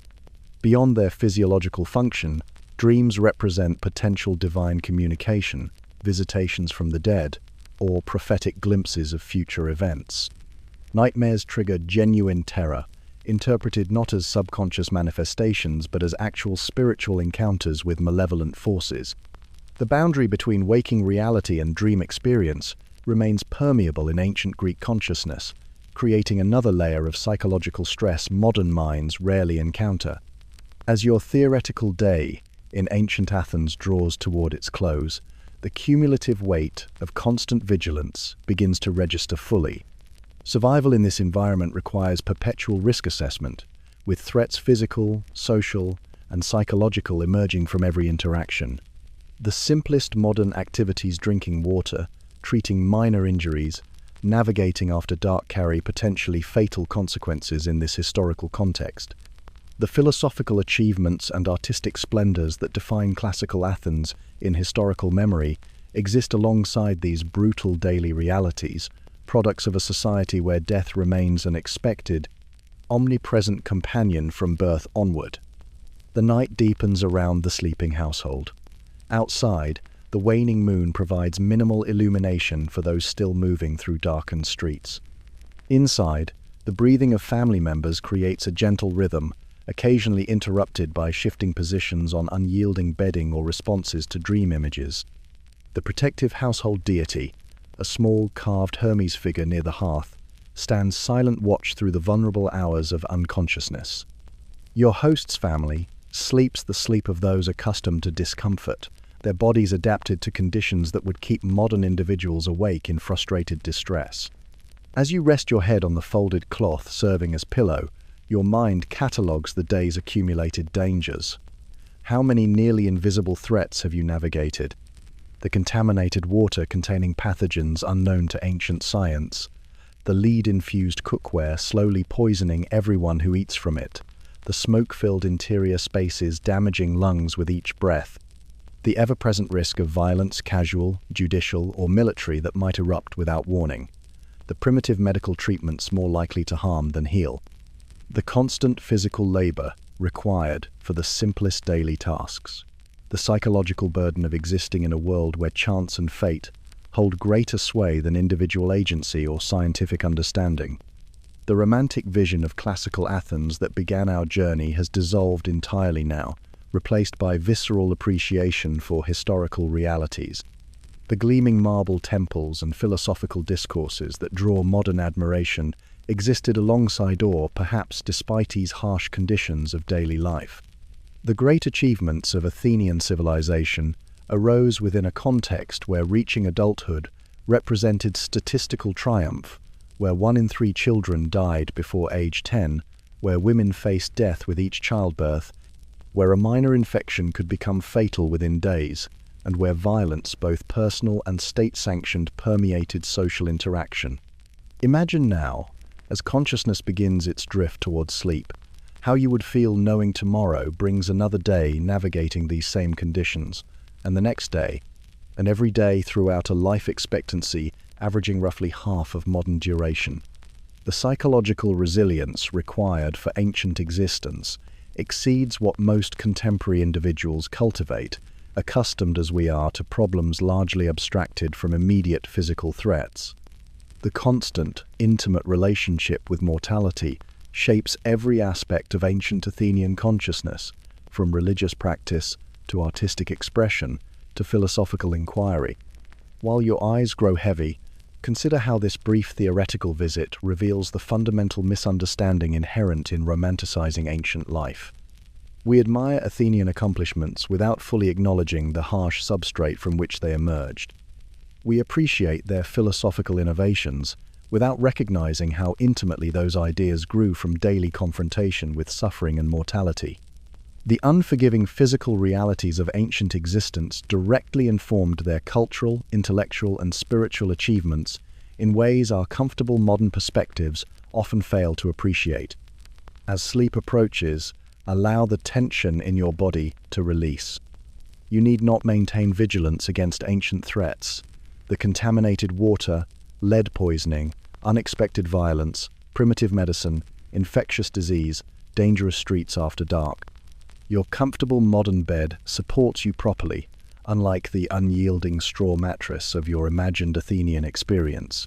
Beyond their physiological function, dreams represent potential divine communication, visitations from the dead, or prophetic glimpses of future events. Nightmares trigger genuine terror, interpreted not as subconscious manifestations but as actual spiritual encounters with malevolent forces. The boundary between waking reality and dream experience remains permeable in ancient Greek consciousness, creating another layer of psychological stress modern minds rarely encounter. As your theoretical day in ancient Athens draws toward its close, the cumulative weight of constant vigilance begins to register fully. Survival in this environment requires perpetual risk assessment, with threats physical, social, and psychological emerging from every interaction. The simplest modern activities, drinking water, treating minor injuries, navigating after dark, carry potentially fatal consequences in this historical context. The philosophical achievements and artistic splendors that define classical Athens in historical memory exist alongside these brutal daily realities, products of a society where death remains an expected, omnipresent companion from birth onward. The night deepens around the sleeping household. Outside, the waning moon provides minimal illumination for those still moving through darkened streets. Inside, the breathing of family members creates a gentle rhythm, occasionally interrupted by shifting positions on unyielding bedding or responses to dream images. The protective household deity, a small carved Hermes figure near the hearth, stands silent watch through the vulnerable hours of unconsciousness. Your host's family sleeps the sleep of those accustomed to discomfort, their bodies adapted to conditions that would keep modern individuals awake in frustrated distress. As you rest your head on the folded cloth serving as pillow, your mind catalogues the day's accumulated dangers. How many nearly invisible threats have you navigated? The contaminated water containing pathogens unknown to ancient science, the lead-infused cookware slowly poisoning everyone who eats from it, the smoke-filled interior spaces damaging lungs with each breath, the ever-present risk of violence, casual, judicial, or military that might erupt without warning, the primitive medical treatments more likely to harm than heal, the constant physical labor required for the simplest daily tasks, the psychological burden of existing in a world where chance and fate hold greater sway than individual agency or scientific understanding. The romantic vision of classical Athens that began our journey has dissolved entirely now, replaced by visceral appreciation for historical realities. The gleaming marble temples and philosophical discourses that draw modern admiration existed alongside or perhaps despite these harsh conditions of daily life. The great achievements of Athenian civilization arose within a context where reaching adulthood represented statistical triumph, where 1 in 3 children died before age 10, where women faced death with each childbirth, where a minor infection could become fatal within days, and where violence, both personal and state-sanctioned, permeated social interaction. Imagine now, as consciousness begins its drift towards sleep, how you would feel knowing tomorrow brings another day navigating these same conditions, and the next day, and every day throughout a life expectancy averaging roughly half of modern duration. The psychological resilience required for ancient existence exceeds what most contemporary individuals cultivate, accustomed as we are to problems largely abstracted from immediate physical threats. The constant, intimate relationship with mortality shapes every aspect of ancient Athenian consciousness, from religious practice to artistic expression to philosophical inquiry. While your eyes grow heavy, consider how this brief theoretical visit reveals the fundamental misunderstanding inherent in romanticizing ancient life. We admire Athenian accomplishments without fully acknowledging the harsh substrate from which they emerged. We appreciate their philosophical innovations without recognizing how intimately those ideas grew from daily confrontation with suffering and mortality. The unforgiving physical realities of ancient existence directly informed their cultural, intellectual, and spiritual achievements in ways our comfortable modern perspectives often fail to appreciate. As sleep approaches, allow the tension in your body to release. You need not maintain vigilance against ancient threats. The contaminated water, lead poisoning, unexpected violence, primitive medicine, infectious disease, dangerous streets after dark. Your comfortable modern bed supports you properly, unlike the unyielding straw mattress of your imagined Athenian experience.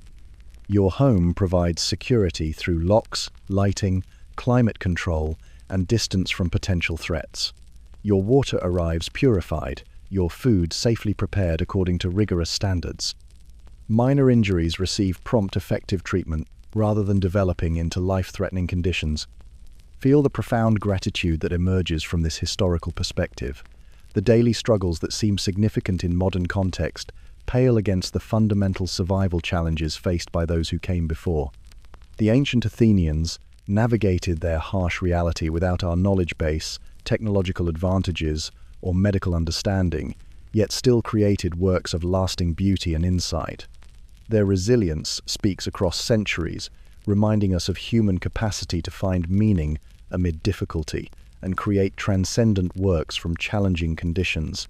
Your home provides security through locks, lighting, climate control, and distance from potential threats. Your water arrives purified, your food safely prepared according to rigorous standards. Minor injuries receive prompt effective treatment rather than developing into life-threatening conditions. Feel the profound gratitude that emerges from this historical perspective. The daily struggles that seem significant in modern context pale against the fundamental survival challenges faced by those who came before. The ancient Athenians navigated their harsh reality without our knowledge base, technological advantages, or medical understanding, yet still created works of lasting beauty and insight. Their resilience speaks across centuries, reminding us of human capacity to find meaning amid difficulty and create transcendent works from challenging conditions.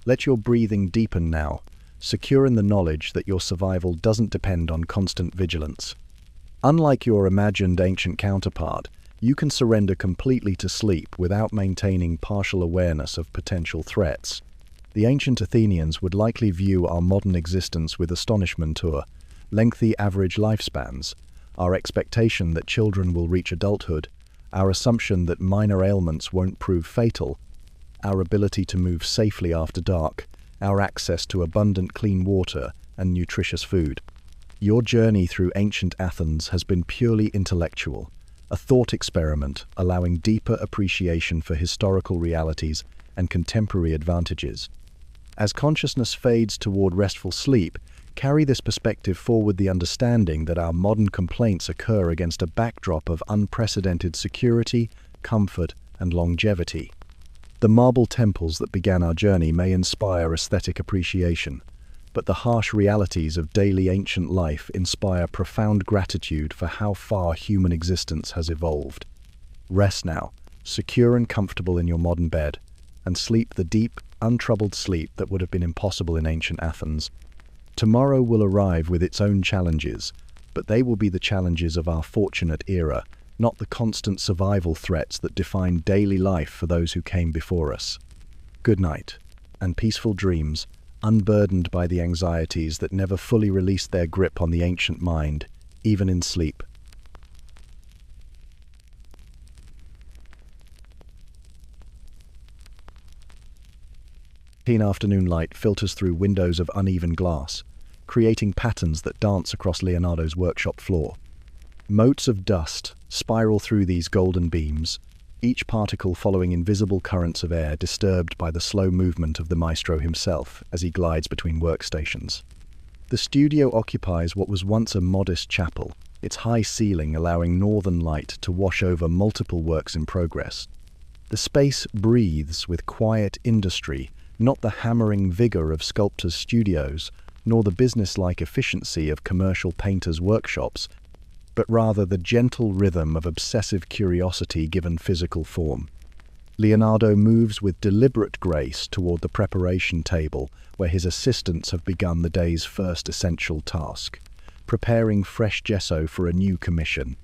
Let your breathing deepen now, secure in the knowledge that your survival doesn't depend on constant vigilance. Unlike your imagined ancient counterpart, you can surrender completely to sleep without maintaining partial awareness of potential threats. The ancient Athenians would likely view our modern existence with astonishment or lengthy average lifespans, our expectation that children will reach adulthood, our assumption that minor ailments won't prove fatal, our ability to move safely after dark, our access to abundant clean water and nutritious food. Your journey through ancient Athens has been purely intellectual, a thought experiment allowing deeper appreciation for historical realities and contemporary advantages. As consciousness fades toward restful sleep, carry this perspective forward, the understanding that our modern complaints occur against a backdrop of unprecedented security, comfort, and longevity. The marble temples that began our journey may inspire aesthetic appreciation, but the harsh realities of daily ancient life inspire profound gratitude for how far human existence has evolved. Rest now, secure and comfortable in your modern bed, and sleep the deep, untroubled sleep that would have been impossible in ancient Athens. Tomorrow will arrive with its own challenges, but they will be the challenges of our fortunate era, not the constant survival threats that define daily life for those who came before us. Good night, and peaceful dreams, unburdened by the anxieties that never fully released their grip on the ancient mind, even in sleep. Keen afternoon light filters through windows of uneven glass, creating patterns that dance across Leonardo's workshop floor. Motes of dust spiral through these golden beams, each particle following invisible currents of air disturbed by the slow movement of the maestro himself as he glides between workstations. The studio occupies what was once a modest chapel, its high ceiling allowing northern light to wash over multiple works in progress. The space breathes with quiet industry, not the hammering vigor of sculptors' studios, nor the business-like efficiency of commercial painters' workshops, but rather the gentle rhythm of obsessive curiosity given physical form. Leonardo moves with deliberate grace toward the preparation table, where his assistants have begun the day's first essential task, preparing fresh gesso for a new commission.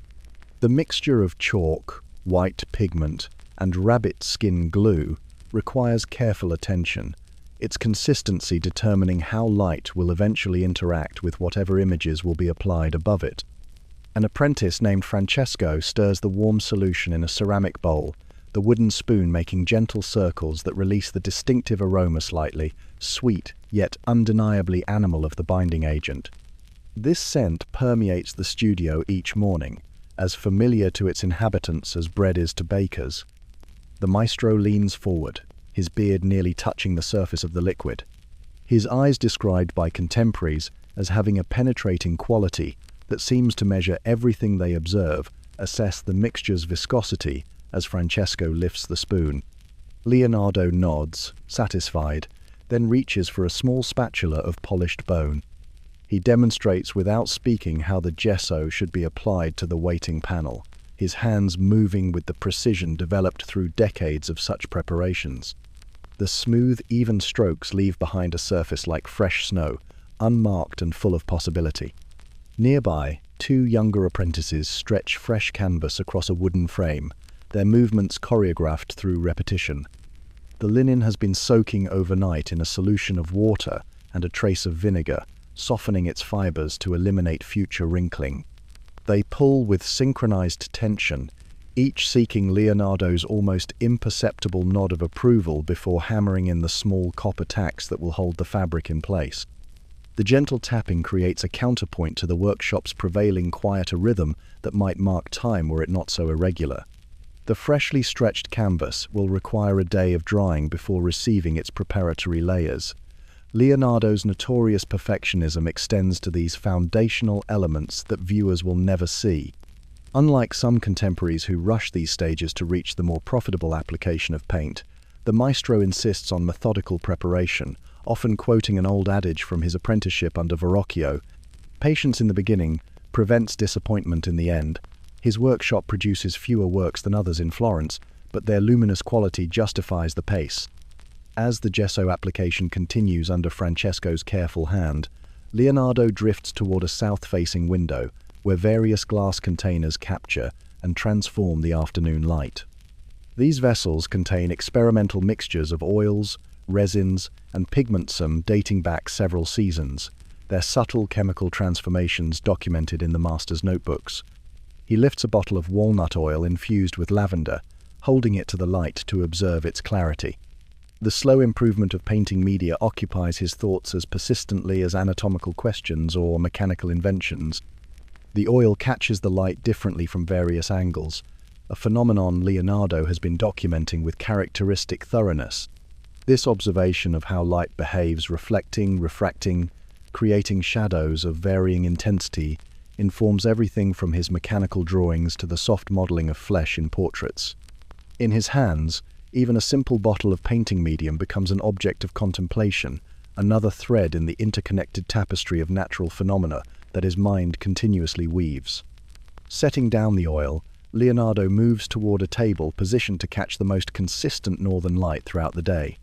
The mixture of chalk, white pigment, and rabbit skin glue requires careful attention, its consistency determining how light will eventually interact with whatever images will be applied above it. An apprentice named Francesco stirs the warm solution in a ceramic bowl, the wooden spoon making gentle circles that release the distinctive aroma slightly sweet yet undeniably animal of the binding agent. This scent permeates the studio each morning, as familiar to its inhabitants as bread is to bakers. The maestro leans forward, his beard nearly touching the surface of the liquid. His eyes described by contemporaries as having a penetrating quality that seems to measure everything they observe, assess the mixture's viscosity as Francesco lifts the spoon. Leonardo nods, satisfied, then reaches for a small spatula of polished bone. He demonstrates without speaking how the gesso should be applied to the waiting panel, his hands moving with the precision developed through decades of such preparations. The smooth, even strokes leave behind a surface like fresh snow, unmarked and full of possibility. Nearby, two younger apprentices stretch fresh canvas across a wooden frame, their movements choreographed through repetition. The linen has been soaking overnight in a solution of water and a trace of vinegar, softening its fibers to eliminate future wrinkling. They pull with synchronized tension, each seeking Leonardo's almost imperceptible nod of approval before hammering in the small copper tacks that will hold the fabric in place. The gentle tapping creates a counterpoint to the workshop's prevailing quieter rhythm that might mark time were it not so irregular. The freshly stretched canvas will require a day of drying before receiving its preparatory layers. Leonardo's notorious perfectionism extends to these foundational elements that viewers will never see. Unlike some contemporaries who rush these stages to reach the more profitable application of paint, the maestro insists on methodical preparation, often quoting an old adage from his apprenticeship under Verrocchio: "Patience in the beginning prevents disappointment in the end." His workshop produces fewer works than others in Florence, but their luminous quality justifies the pace. As the gesso application continues under Francesco's careful hand, Leonardo drifts toward a south-facing window where various glass containers capture and transform the afternoon light. These vessels contain experimental mixtures of oils, resins, and pigment, some dating back several seasons, their subtle chemical transformations documented in the master's notebooks. He lifts a bottle of walnut oil infused with lavender, holding it to the light to observe its clarity. The slow improvement of painting media occupies his thoughts as persistently as anatomical questions or mechanical inventions. The oil catches the light differently from various angles, a phenomenon Leonardo has been documenting with characteristic thoroughness. This observation of how light behaves, reflecting, refracting, creating shadows of varying intensity, informs everything from his mechanical drawings to the soft modeling of flesh in portraits. In his hands, even a simple bottle of painting medium becomes an object of contemplation, another thread in the interconnected tapestry of natural phenomena that his mind continuously weaves. Setting down the oil, Leonardo moves toward a table positioned to catch the most consistent northern light throughout the day.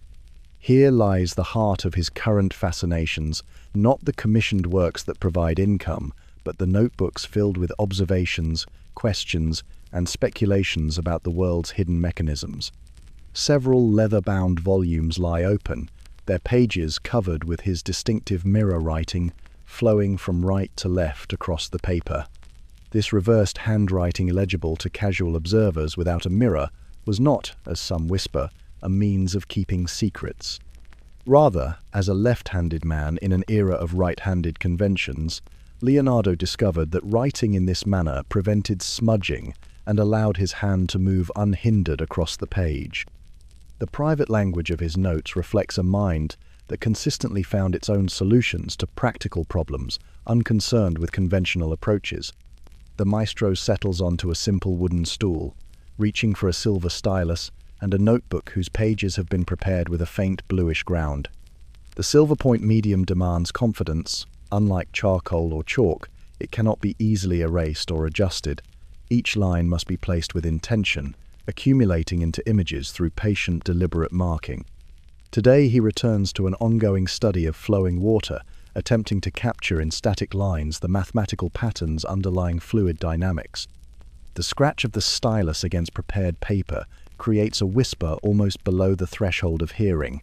Here lies the heart of his current fascinations, not the commissioned works that provide income, but the notebooks filled with observations, questions, and speculations about the world's hidden mechanisms. Several leather-bound volumes lie open, their pages covered with his distinctive mirror writing, flowing from right to left across the paper. This reversed handwriting, illegible to casual observers without a mirror, was not, as some whisper, a means of keeping secrets. Rather, as a left-handed man in an era of right-handed conventions, Leonardo discovered that writing in this manner prevented smudging and allowed his hand to move unhindered across the page. The private language of his notes reflects a mind that consistently found its own solutions to practical problems, unconcerned with conventional approaches. The maestro settles onto a simple wooden stool, reaching for a silver stylus and a notebook whose pages have been prepared with a faint bluish ground. The silver point medium demands confidence. Unlike charcoal or chalk, it cannot be easily erased or adjusted. Each line must be placed with intention, accumulating into images through patient, deliberate marking. Today he returns to an ongoing study of flowing water attempting to capture in static lines the mathematical patterns underlying fluid dynamics. The scratch of the stylus against prepared paper creates a whisper almost below the threshold of hearing.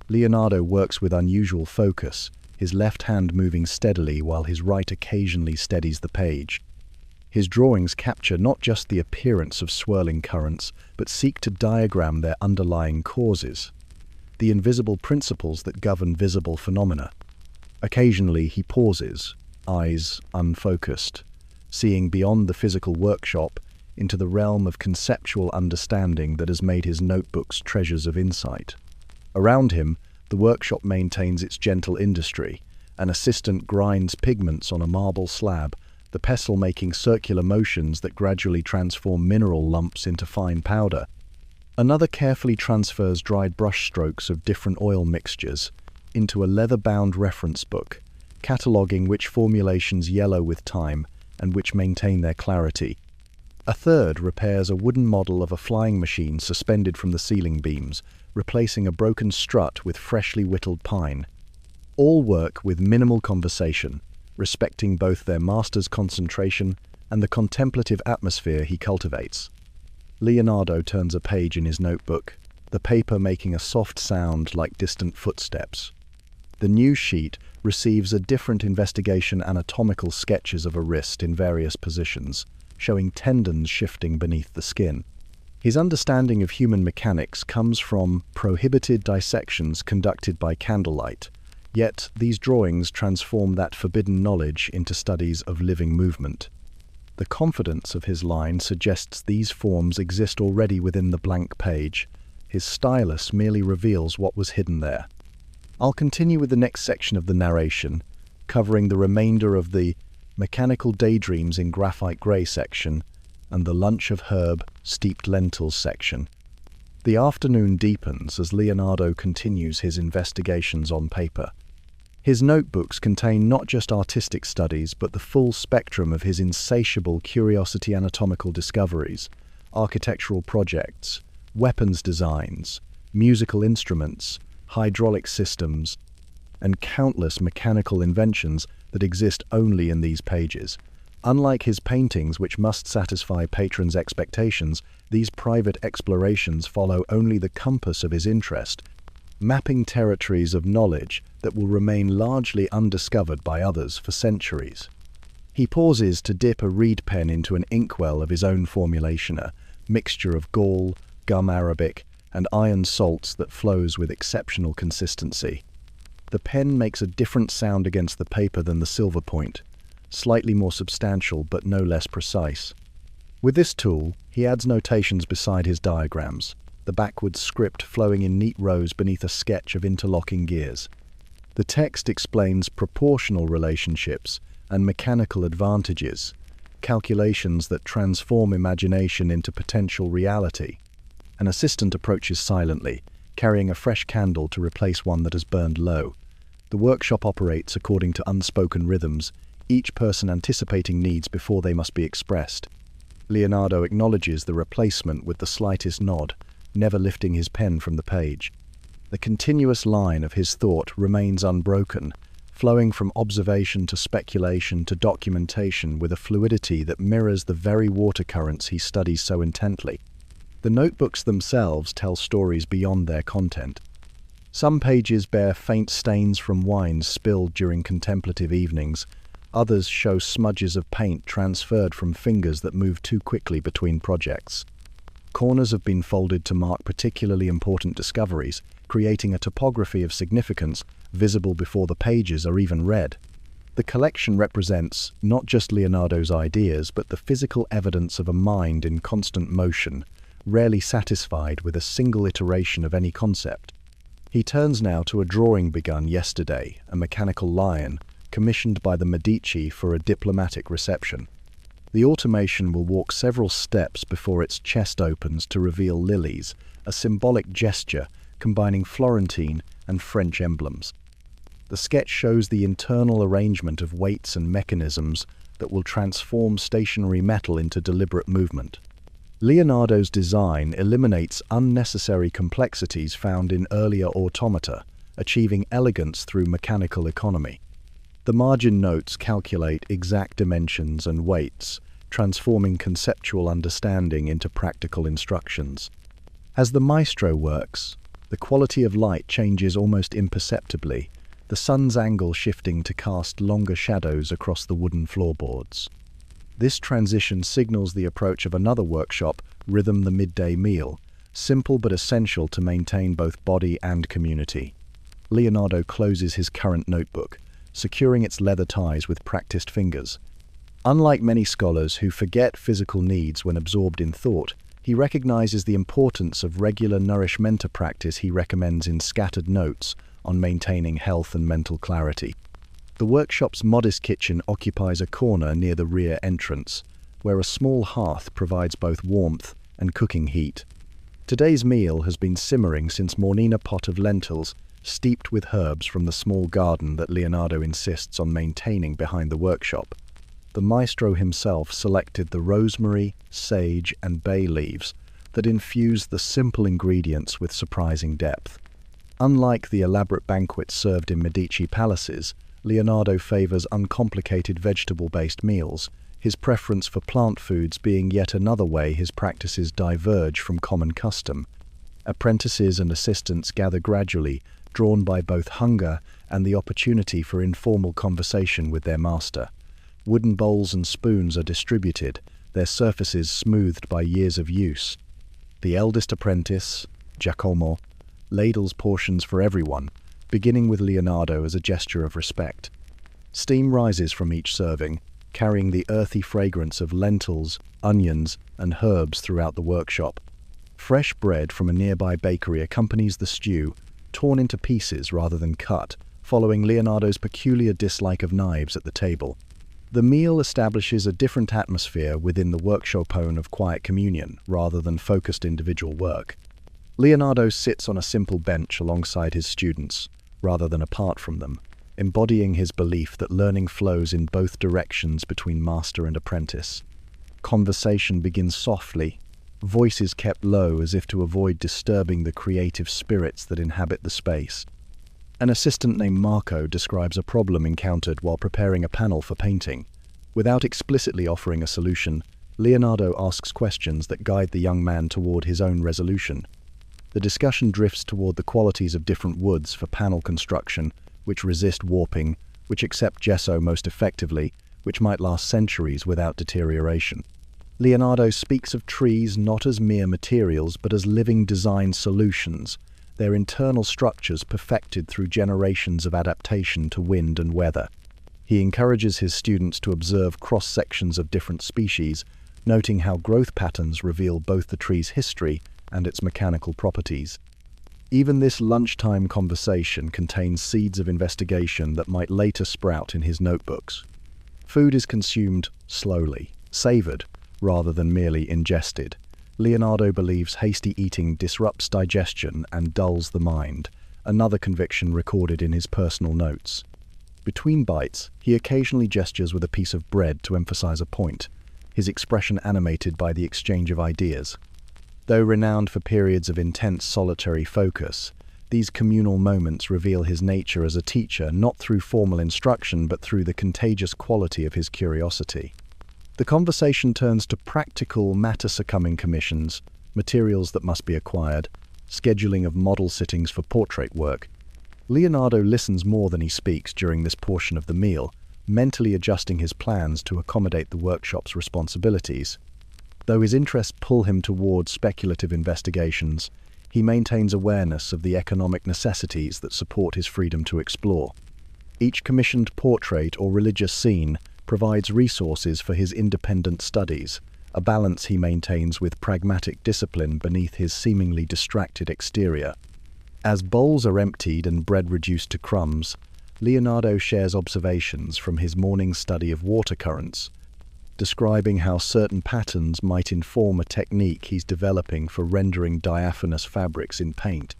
Leonardo works with unusual focus, his left hand moving steadily while his right occasionally steadies the page. His drawings capture not just the appearance of swirling currents, but seek to diagram their underlying causes, the invisible principles that govern visible phenomena. Occasionally he pauses, eyes unfocused, seeing beyond the physical workshop into the realm of conceptual understanding that has made his notebooks treasures of insight. Around him, the workshop maintains its gentle industry. An assistant grinds pigments on a marble slab, the pestle making circular motions that gradually transform mineral lumps into fine powder. Another carefully transfers dried brush strokes of different oil mixtures into a leather-bound reference book, cataloguing which formulations yellow with time and which maintain their clarity. A third repairs a wooden model of a flying machine suspended from the ceiling beams, replacing a broken strut with freshly whittled pine. All work with minimal conversation, respecting both their master's concentration and the contemplative atmosphere he cultivates. Leonardo turns a page in his notebook, the paper making a soft sound like distant footsteps. The new sheet receives a different investigation, anatomical sketches of a wrist in various positions, showing tendons shifting beneath the skin. His understanding of human mechanics comes from prohibited dissections conducted by candlelight, yet these drawings transform that forbidden knowledge into studies of living movement. The confidence of his line suggests these forms exist already within the blank page. His stylus merely reveals what was hidden there. I'll continue with the next section of the narration, covering the remainder of the mechanical daydreams in graphite grey section and the lunch of herb steeped lentils section. The afternoon deepens as Leonardo continues his investigations on paper. His notebooks contain not just artistic studies but the full spectrum of his insatiable curiosity, anatomical discoveries, architectural projects, weapons designs, musical instruments, hydraulic systems, and countless mechanical inventions that exist only in these pages. Unlike his paintings, which must satisfy patrons' expectations, these private explorations follow only the compass of his interest, mapping territories of knowledge that will remain largely undiscovered by others for centuries. He pauses to dip a reed pen into an inkwell of his own formulation, a mixture of gall, gum arabic, and iron salts that flows with exceptional consistency. The pen makes a different sound against the paper than the silver point, slightly more substantial but no less precise. With this tool, he adds notations beside his diagrams, the backward script flowing in neat rows beneath a sketch of interlocking gears. The text explains proportional relationships and mechanical advantages, calculations that transform imagination into potential reality. An assistant approaches silently, carrying a fresh candle to replace one that has burned low. The workshop operates according to unspoken rhythms, each person anticipating needs before they must be expressed. Leonardo acknowledges the replacement with the slightest nod, never lifting his pen from the page. The continuous line of his thought remains unbroken, flowing from observation to speculation to documentation with a fluidity that mirrors the very water currents he studies so intently. The notebooks themselves tell stories beyond their content. Some pages bear faint stains from wine spilled during contemplative evenings. Others show smudges of paint transferred from fingers that move too quickly between projects. Corners have been folded to mark particularly important discoveries, creating a topography of significance visible before the pages are even read. The collection represents not just Leonardo's ideas, but the physical evidence of a mind in constant motion, rarely satisfied with a single iteration of any concept. He turns now to a drawing begun yesterday, a mechanical lion, commissioned by the Medici for a diplomatic reception. The automation will walk several steps before its chest opens to reveal lilies, a symbolic gesture combining Florentine and French emblems. The sketch shows the internal arrangement of weights and mechanisms that will transform stationary metal into deliberate movement. Leonardo's design eliminates unnecessary complexities found in earlier automata, achieving elegance through mechanical economy. The margin notes calculate exact dimensions and weights, transforming conceptual understanding into practical instructions. As the maestro works, the quality of light changes almost imperceptibly, the sun's angle shifting to cast longer shadows across the wooden floorboards. This transition signals the approach of another workshop, Rhythm the Midday Meal, simple but essential to maintain both body and community. Leonardo closes his current notebook, securing its leather ties with practiced fingers. Unlike many scholars who forget physical needs when absorbed in thought, he recognizes the importance of regular nourishmenta practice he recommends in scattered notes on maintaining health and mental clarity. The workshop's modest kitchen occupies a corner near the rear entrance, where a small hearth provides both warmth and cooking heat. Today's meal has been simmering since morning, a pot of lentils, steeped with herbs from the small garden that Leonardo insists on maintaining behind the workshop. The maestro himself selected the rosemary, sage, and bay leaves that infuse the simple ingredients with surprising depth. Unlike the elaborate banquets served in Medici palaces, Leonardo favors uncomplicated vegetable-based meals, his preference for plant foods being yet another way his practices diverge from common custom. Apprentices and assistants gather gradually, drawn by both hunger and the opportunity for informal conversation with their master. Wooden bowls and spoons are distributed, their surfaces smoothed by years of use. The eldest apprentice, Giacomo, ladles portions for everyone, beginning with Leonardo as a gesture of respect. Steam rises from each serving, carrying the earthy fragrance of lentils, onions, and herbs throughout the workshop. Fresh bread from a nearby bakery accompanies the stew, torn into pieces rather than cut, following Leonardo's peculiar dislike of knives at the table. The meal establishes a different atmosphere within the workshop-zone of quiet communion, rather than focused individual work. Leonardo sits on a simple bench alongside his students, rather than apart from them, embodying his belief that learning flows in both directions between master and apprentice. Conversation begins softly, voices kept low as if to avoid disturbing the creative spirits that inhabit the space. An assistant named Marco describes a problem encountered while preparing a panel for painting. Without explicitly offering a solution, Leonardo asks questions that guide the young man toward his own resolution. The discussion drifts toward the qualities of different woods for panel construction, which resist warping, which accept gesso most effectively, which might last centuries without deterioration. Leonardo speaks of trees not as mere materials but as living design solutions, their internal structures perfected through generations of adaptation to wind and weather. He encourages his students to observe cross-sections of different species, noting how growth patterns reveal both the tree's history and its mechanical properties. Even this lunchtime conversation contains seeds of investigation that might later sprout in his notebooks. Food is consumed slowly, savored, rather than merely ingested. Leonardo believes hasty eating disrupts digestion and dulls the mind, another conviction recorded in his personal notes. Between bites, he occasionally gestures with a piece of bread to emphasize a point, his expression animated by the exchange of ideas. Though renowned for periods of intense solitary focus, these communal moments reveal his nature as a teacher not through formal instruction but through the contagious quality of his curiosity. The conversation turns to practical matter-succumbing commissions, materials that must be acquired, scheduling of model sittings for portrait work. Leonardo listens more than he speaks during this portion of the meal, mentally adjusting his plans to accommodate the workshop's responsibilities. Though his interests pull him towards speculative investigations, he maintains awareness of the economic necessities that support his freedom to explore. Each commissioned portrait or religious scene provides resources for his independent studies, a balance he maintains with pragmatic discipline beneath his seemingly distracted exterior. As bowls are emptied and bread reduced to crumbs, Leonardo shares observations from his morning study of water currents, describing how certain patterns might inform a technique he's developing for rendering diaphanous fabrics in paint.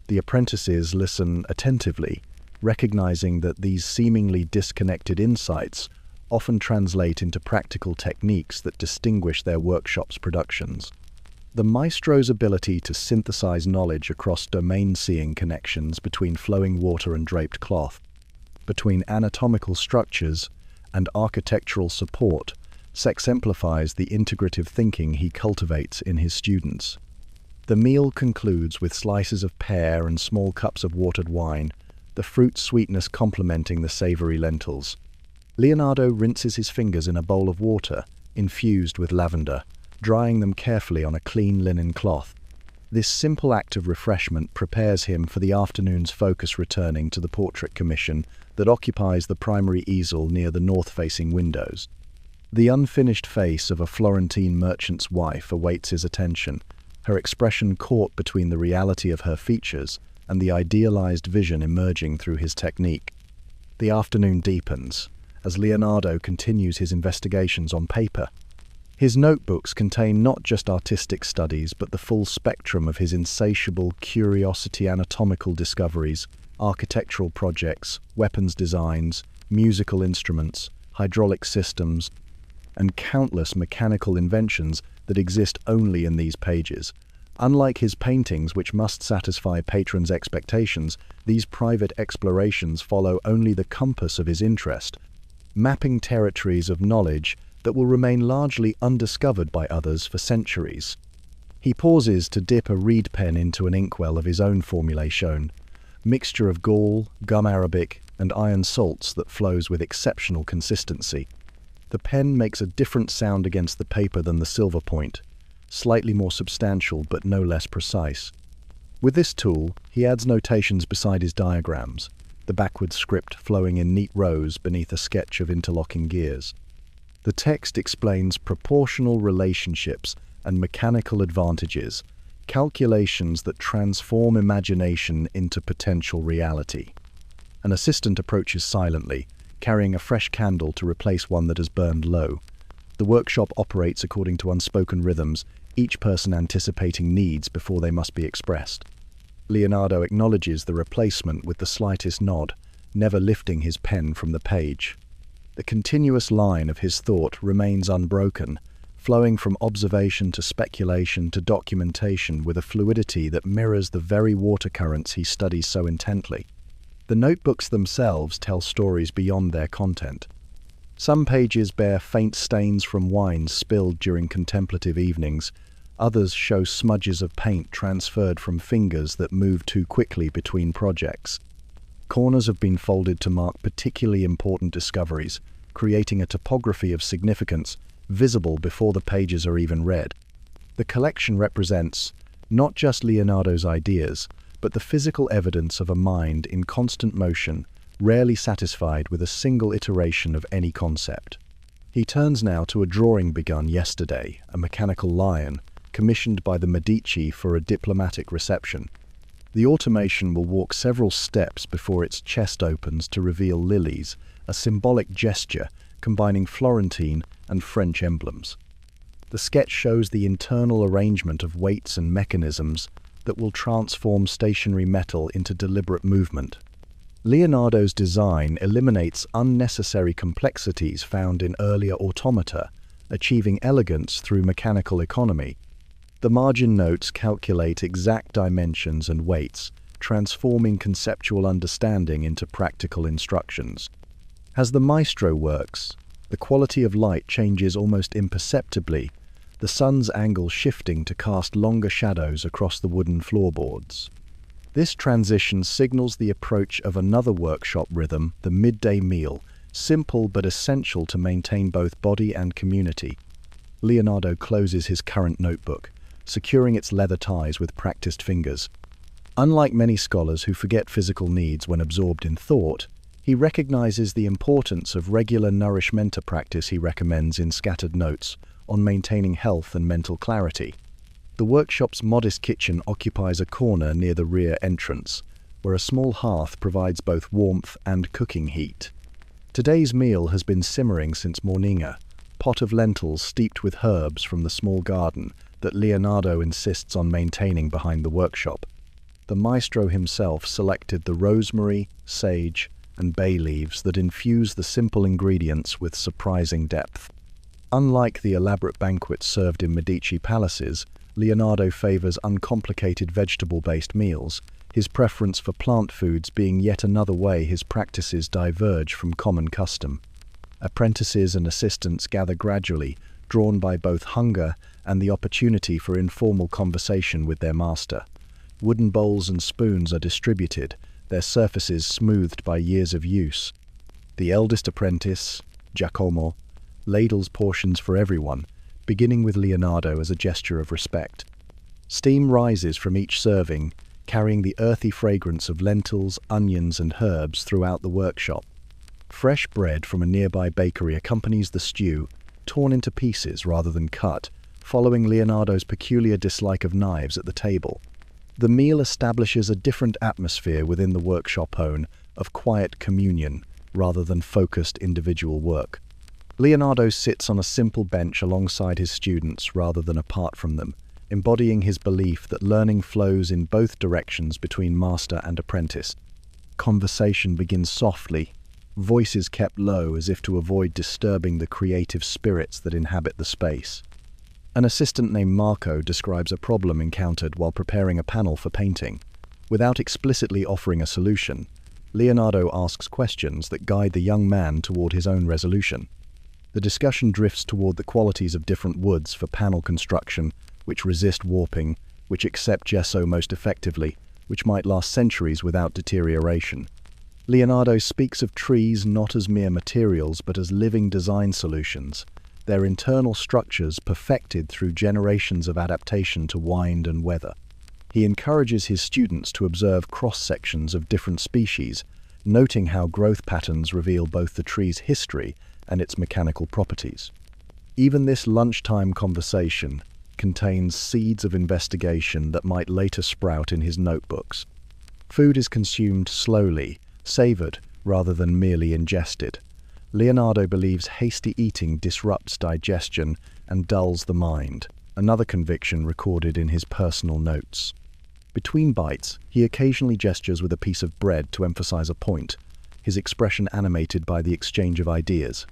The apprentices listen attentively, recognizing that these seemingly disconnected insights often translate into practical techniques that distinguish their workshop's productions. The maestro's ability to synthesize knowledge across domain-seeing connections between flowing water and draped cloth, between anatomical structures and architectural support exemplifies the integrative thinking he cultivates in his students. The meal concludes with slices of pear and small cups of watered wine, the fruit sweetness complementing the savory lentils. Leonardo rinses his fingers in a bowl of water, infused with lavender, drying them carefully on a clean linen cloth. This simple act of refreshment prepares him for the afternoon's focus, returning to the portrait commission that occupies the primary easel near the north-facing windows. The unfinished face of a Florentine merchant's wife awaits his attention, her expression caught between the reality of her features and the idealized vision emerging through his technique. The afternoon deepens as Leonardo continues his investigations on paper. His notebooks contain not just artistic studies but the full spectrum of his insatiable curiosity: anatomical discoveries, architectural projects, weapons designs, musical instruments, hydraulic systems, and countless mechanical inventions that exist only in these pages. Unlike his paintings, which must satisfy patrons' expectations, these private explorations follow only the compass of his interest, mapping territories of knowledge that will remain largely undiscovered by others for centuries. He pauses to dip a reed pen into an inkwell of his own formulation, mixture of gall, gum arabic, and iron salts that flows with exceptional consistency. The pen makes a different sound against the paper than the silver point, slightly more substantial but no less precise. With this tool, he adds notations beside his diagrams, the backward script flowing in neat rows beneath a sketch of interlocking gears. The text explains proportional relationships and mechanical advantages, calculations that transform imagination into potential reality. An assistant approaches silently, carrying a fresh candle to replace one that has burned low. The workshop operates according to unspoken rhythms, each person anticipating needs before they must be expressed. Leonardo acknowledges the replacement with the slightest nod, never lifting his pen from the page. The continuous line of his thought remains unbroken, flowing from observation to speculation to documentation with a fluidity that mirrors the very water currents he studies so intently. The notebooks themselves tell stories beyond their content. Some pages bear faint stains from wine spilled during contemplative evenings, others show smudges of paint transferred from fingers that move too quickly between projects. Corners have been folded to mark particularly important discoveries, creating a topography of significance visible before the pages are even read. The collection represents not just Leonardo's ideas, but the physical evidence of a mind in constant motion, rarely satisfied with a single iteration of any concept. He turns now to a drawing begun yesterday, a mechanical lion, commissioned by the Medici for a diplomatic reception. The automation will walk several steps before its chest opens to reveal lilies, a symbolic gesture combining Florentine and French emblems. The sketch shows the internal arrangement of weights and mechanisms that will transform stationary metal into deliberate movement. Leonardo's design eliminates unnecessary complexities found in earlier automata, achieving elegance through mechanical economy. The margin notes calculate exact dimensions and weights, transforming conceptual understanding into practical instructions. As the maestro works, the quality of light changes almost imperceptibly, the sun's angle shifting to cast longer shadows across the wooden floorboards. This transition signals the approach of another workshop rhythm, the midday meal, simple but essential to maintain both body and community. Leonardo closes his current notebook, securing its leather ties with practiced fingers. Unlike many scholars who forget physical needs when absorbed in thought, he recognizes the importance of regular nourishmenta practice. He recommends in scattered notes on maintaining health and mental clarity. The workshop's modest kitchen occupies a corner near the rear entrance, where a small hearth provides both warmth and cooking heat. Today's meal has been simmering since morning, a pot of lentils steeped with herbs from the small garden that Leonardo insists on maintaining behind the workshop. The maestro himself selected the rosemary, sage, and bay leaves that infuse the simple ingredients with surprising depth. Unlike the elaborate banquets served in Medici palaces, Leonardo favors uncomplicated vegetable-based meals, his preference for plant foods being yet another way his practices diverge from common custom. Apprentices and assistants gather gradually, drawn by both hunger and the opportunity for informal conversation with their master. Wooden bowls and spoons are distributed, their surfaces smoothed by years of use. The eldest apprentice, Giacomo, ladles portions for everyone, beginning with Leonardo as a gesture of respect. Steam rises from each serving, carrying the earthy fragrance of lentils, onions, and herbs throughout the workshop. Fresh bread from a nearby bakery accompanies the stew, torn into pieces rather than cut, following Leonardo's peculiar dislike of knives at the table. The meal establishes a different atmosphere within the workshop home of quiet communion rather than focused individual work. Leonardo sits on a simple bench alongside his students rather than apart from them, embodying his belief that learning flows in both directions between master and apprentice. Conversation begins softly, voices kept low as if to avoid disturbing the creative spirits that inhabit the space. An assistant named Marco describes a problem encountered while preparing a panel for painting. Without explicitly offering a solution, Leonardo asks questions that guide the young man toward his own resolution. The discussion drifts toward the qualities of different woods for panel construction, which resist warping, which accept gesso most effectively, which might last centuries without deterioration. Leonardo speaks of trees not as mere materials but as living design solutions, their internal structures perfected through generations of adaptation to wind and weather. He encourages his students to observe cross-sections of different species, noting how growth patterns reveal both the tree's history and its mechanical properties. Even this lunchtime conversation contains seeds of investigation that might later sprout in his notebooks. Food is consumed slowly, savored rather than merely ingested. Leonardo believes hasty eating disrupts digestion and dulls the mind, another conviction recorded in his personal notes. Between bites, he occasionally gestures with a piece of bread to emphasize a point, his expression animated by the exchange of ideas.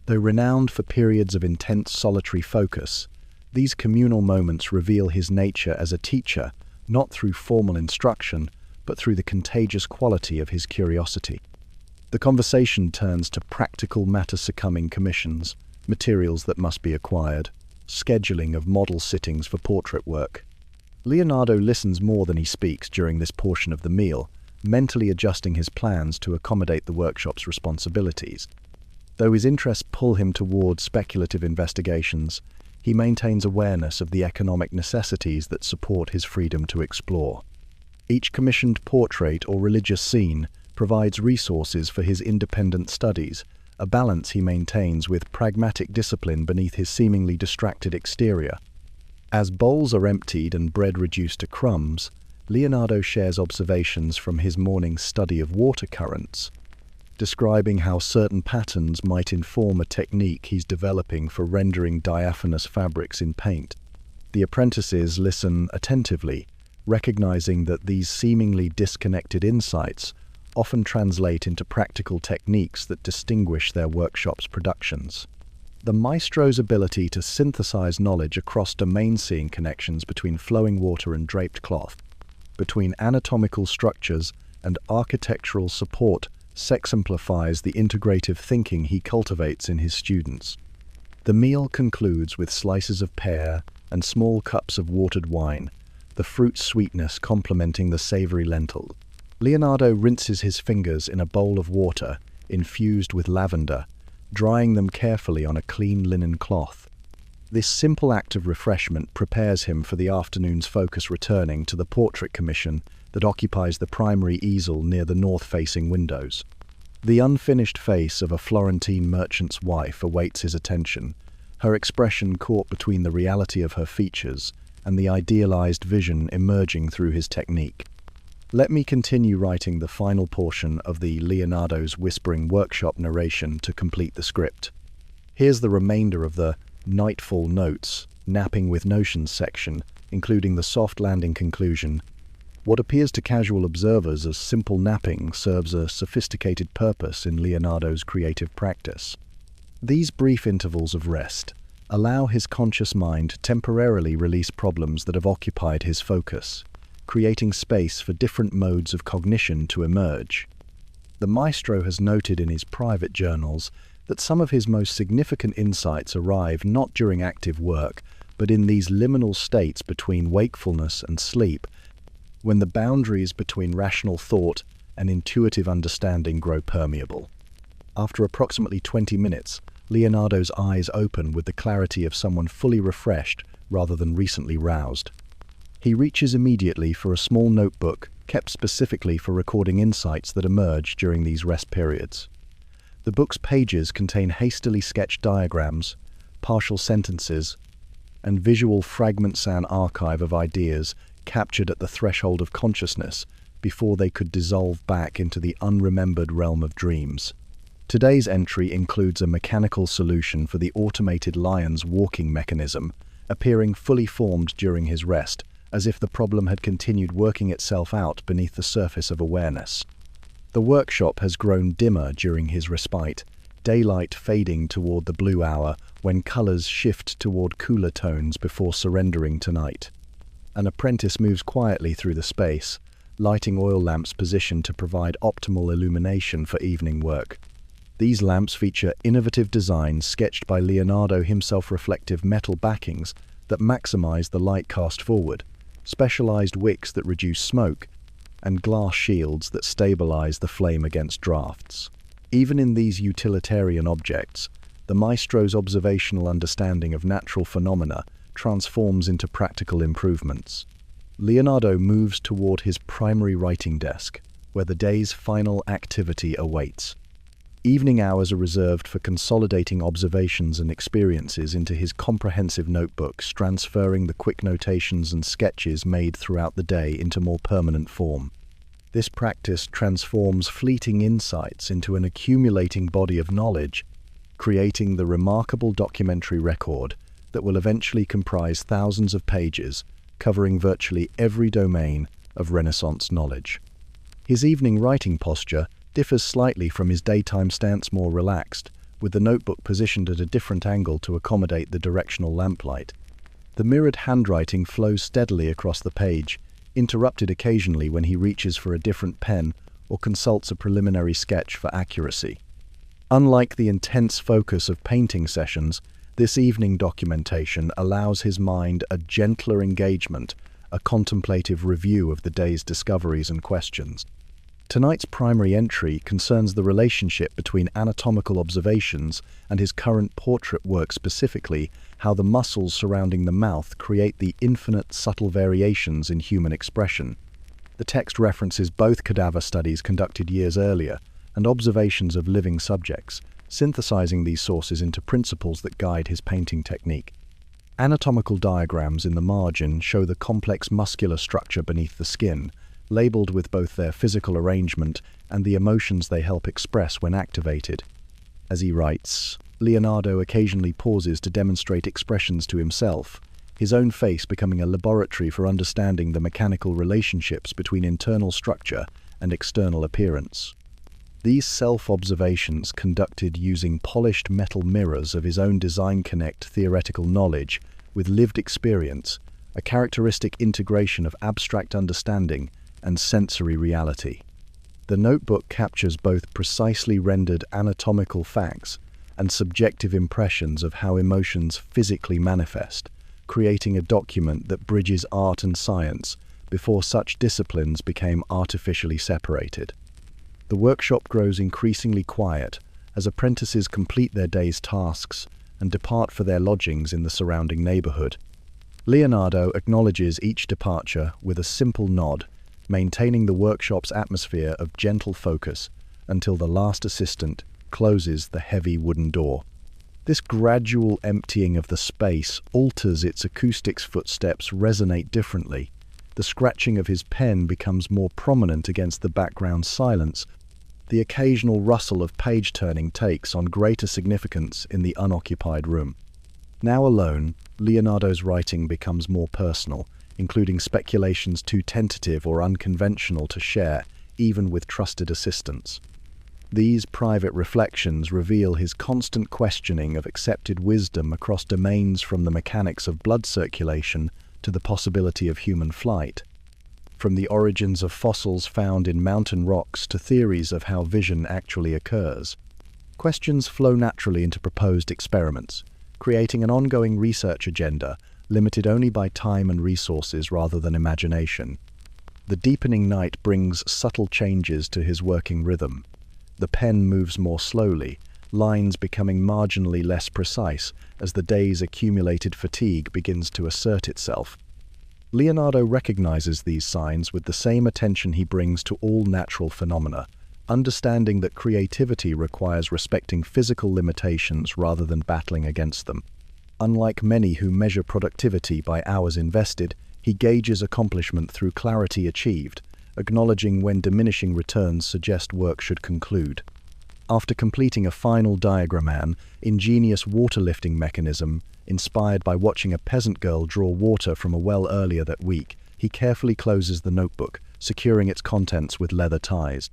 Though renowned for periods of intense solitary focus, these communal moments reveal his nature as a teacher, not through formal instruction, but through the contagious quality of his curiosity. The conversation turns to practical matter-succumbing commissions, materials that must be acquired, scheduling of model sittings for portrait work. Leonardo listens more than he speaks during this portion of the meal, mentally adjusting his plans to accommodate the workshop's responsibilities. Though his interests pull him toward speculative investigations, he maintains awareness of the economic necessities that support his freedom to explore. Each commissioned portrait or religious scene provides resources for his independent studies, a balance he maintains with pragmatic discipline beneath his seemingly distracted exterior. As bowls are emptied and bread reduced to crumbs, Leonardo shares observations from his morning study of water currents, describing how certain patterns might inform a technique he's developing for rendering diaphanous fabrics in paint. The apprentices listen attentively, recognizing that these seemingly disconnected insights often translate into practical techniques that distinguish their workshop's productions. The maestro's ability to synthesize knowledge across domain-seeing connections between flowing water and draped cloth, between anatomical structures and architectural support, exemplifies the integrative thinking he cultivates in his students. The meal concludes with slices of pear and small cups of watered wine, the fruit's sweetness complementing the savory lentil. Leonardo rinses his fingers in a bowl of water infused with lavender, drying them carefully on a clean linen cloth. This simple act of refreshment prepares him for the afternoon's focus, returning to the portrait commission that occupies the primary easel near the north-facing windows. The unfinished face of a Florentine merchant's wife awaits his attention, her expression caught between the reality of her features and the idealized vision emerging through his technique. Let me continue writing the final portion of the Leonardo's Whispering Workshop narration to complete the script. Here's the remainder of the Nightfall Notes, Napping with Notions section, including the soft landing conclusion. What appears to casual observers as simple napping serves a sophisticated purpose in Leonardo's creative practice. These brief intervals of rest allow his conscious mind to temporarily release problems that have occupied his focus, creating space for different modes of cognition to emerge. The maestro has noted in his private journals that some of his most significant insights arrive not during active work, but in these liminal states between wakefulness and sleep, when the boundaries between rational thought and intuitive understanding grow permeable. After approximately 20 minutes, Leonardo's eyes open with the clarity of someone fully refreshed rather than recently roused. He reaches immediately for a small notebook kept specifically for recording insights that emerge during these rest periods. The book's pages contain hastily sketched diagrams, partial sentences, and visual fragments, an archive of ideas captured at the threshold of consciousness before they could dissolve back into the unremembered realm of dreams. Today's entry includes a mechanical solution for the automated lion's walking mechanism, appearing fully formed during his rest, as if the problem had continued working itself out beneath the surface of awareness. The workshop has grown dimmer during his respite, daylight fading toward the blue hour when colors shift toward cooler tones before surrendering to night. An apprentice moves quietly through the space, lighting oil lamps positioned to provide optimal illumination for evening work. These lamps feature innovative designs sketched by Leonardo himself, reflective metal backings that maximize the light cast forward, specialized wicks that reduce smoke, and glass shields that stabilize the flame against drafts. Even in these utilitarian objects, the maestro's observational understanding of natural phenomena transforms into practical improvements. Leonardo moves toward his primary writing desk, where the day's final activity awaits. Evening hours are reserved for consolidating observations and experiences into his comprehensive notebooks, transferring the quick notations and sketches made throughout the day into more permanent form. This practice transforms fleeting insights into an accumulating body of knowledge, creating the remarkable documentary record that will eventually comprise thousands of pages, covering virtually every domain of Renaissance knowledge. His evening writing posture differs slightly from his daytime stance, more relaxed, with the notebook positioned at a different angle to accommodate the directional lamplight. The mirrored handwriting flows steadily across the page, interrupted occasionally when he reaches for a different pen or consults a preliminary sketch for accuracy. Unlike the intense focus of painting sessions, this evening documentation allows his mind a gentler engagement, a contemplative review of the day's discoveries and questions. Tonight's primary entry concerns the relationship between anatomical observations and his current portrait work, specifically how the muscles surrounding the mouth create the infinite subtle variations in human expression. The text references both cadaver studies conducted years earlier and observations of living subjects, synthesizing these sources into principles that guide his painting technique. Anatomical diagrams in the margin show the complex muscular structure beneath the skin, labeled with both their physical arrangement and the emotions they help express when activated. As he writes, Leonardo occasionally pauses to demonstrate expressions to himself, his own face becoming a laboratory for understanding the mechanical relationships between internal structure and external appearance. These self-observations, conducted using polished metal mirrors of his own design, connect theoretical knowledge with lived experience, a characteristic integration of abstract understanding and sensory reality. The notebook captures both precisely rendered anatomical facts and subjective impressions of how emotions physically manifest, creating a document that bridges art and science before such disciplines became artificially separated. The workshop grows increasingly quiet as apprentices complete their day's tasks and depart for their lodgings in the surrounding neighborhood. Leonardo acknowledges each departure with a simple nod, maintaining the workshop's atmosphere of gentle focus until the last assistant closes the heavy wooden door. This gradual emptying of the space alters its acoustics. Footsteps resonate differently. The scratching of his pen becomes more prominent against the background silence. The occasional rustle of page turning takes on greater significance in the unoccupied room. Now alone, Leonardo's writing becomes more personal, including speculations too tentative or unconventional to share, even with trusted assistants. These private reflections reveal his constant questioning of accepted wisdom across domains, from the mechanics of blood circulation to the possibility of human flight. from the origins of fossils found in mountain rocks to theories of how vision actually occurs. Questions flow naturally into proposed experiments, creating an ongoing research agenda limited only by time and resources rather than imagination. The deepening night brings subtle changes to his working rhythm. The pen moves more slowly, lines becoming marginally less precise as the day's accumulated fatigue begins to assert itself. Leonardo recognizes these signs with the same attention he brings to all natural phenomena, understanding that creativity requires respecting physical limitations rather than battling against them. Unlike many who measure productivity by hours invested, he gauges accomplishment through clarity achieved, acknowledging when diminishing returns suggest work should conclude. After completing a final diagram, ingenious water lifting mechanism, inspired by watching a peasant girl draw water from a well earlier that week, he carefully closes the notebook, securing its contents with leather ties.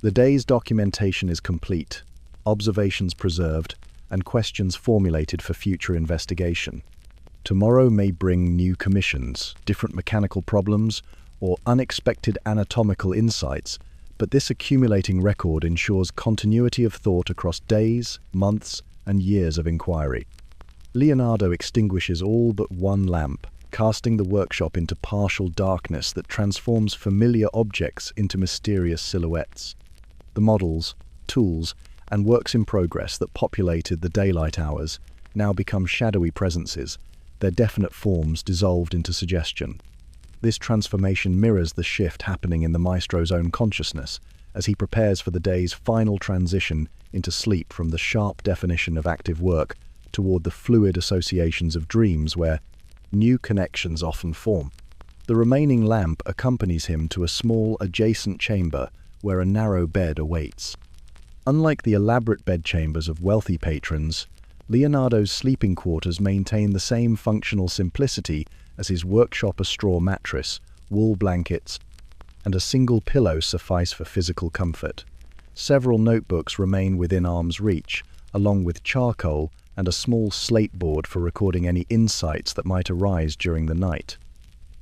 The day's documentation is complete, observations preserved, and questions formulated for future investigation. Tomorrow may bring new commissions, different mechanical problems, or unexpected anatomical insights, but this accumulating record ensures continuity of thought across days, months, and years of inquiry. Leonardo extinguishes all but one lamp, casting the workshop into partial darkness that transforms familiar objects into mysterious silhouettes. The models, tools, and works in progress that populated the daylight hours now become shadowy presences, their definite forms dissolved into suggestion. This transformation mirrors the shift happening in the maestro's own consciousness as he prepares for the day's final transition into sleep from the sharp definition of active work toward the fluid associations of dreams where new connections often form. The remaining lamp accompanies him to a small adjacent chamber where a narrow bed awaits. Unlike the elaborate bedchambers of wealthy patrons, Leonardo's sleeping quarters maintain the same functional simplicity as his workshop. A straw mattress, wool blankets, and a single pillow suffice for physical comfort. Several notebooks remain within arm's reach, along with charcoal and a small slate board for recording any insights that might arise during the night.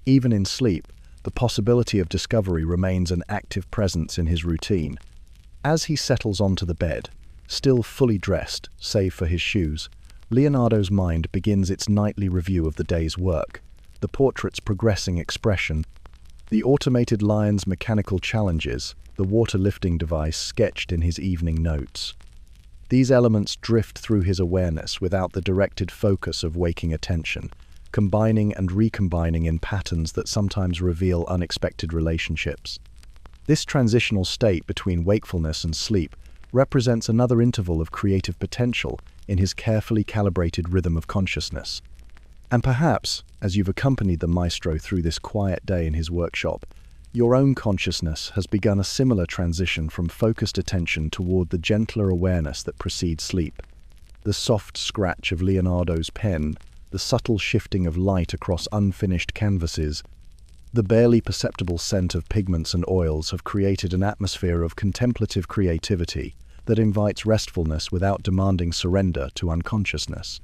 Even in sleep, the possibility of discovery remains an active presence in his routine. As he settles onto the bed, still fully dressed, save for his shoes, Leonardo's mind begins its nightly review of the day's work, the portrait's progressing expression, the automated lion's mechanical challenges, the water lifting device sketched in his evening notes. These elements drift through his awareness without the directed focus of waking attention, combining and recombining in patterns that sometimes reveal unexpected relationships. This transitional state between wakefulness and sleep represents another interval of creative potential in his carefully calibrated rhythm of consciousness. And perhaps, as you've accompanied the maestro through this quiet day in his workshop, your own consciousness has begun a similar transition from focused attention toward the gentler awareness that precedes sleep. The soft scratch of Leonardo's pen, the subtle shifting of light across unfinished canvases, the barely perceptible scent of pigments and oils have created an atmosphere of contemplative creativity that invites restfulness without demanding surrender to unconsciousness.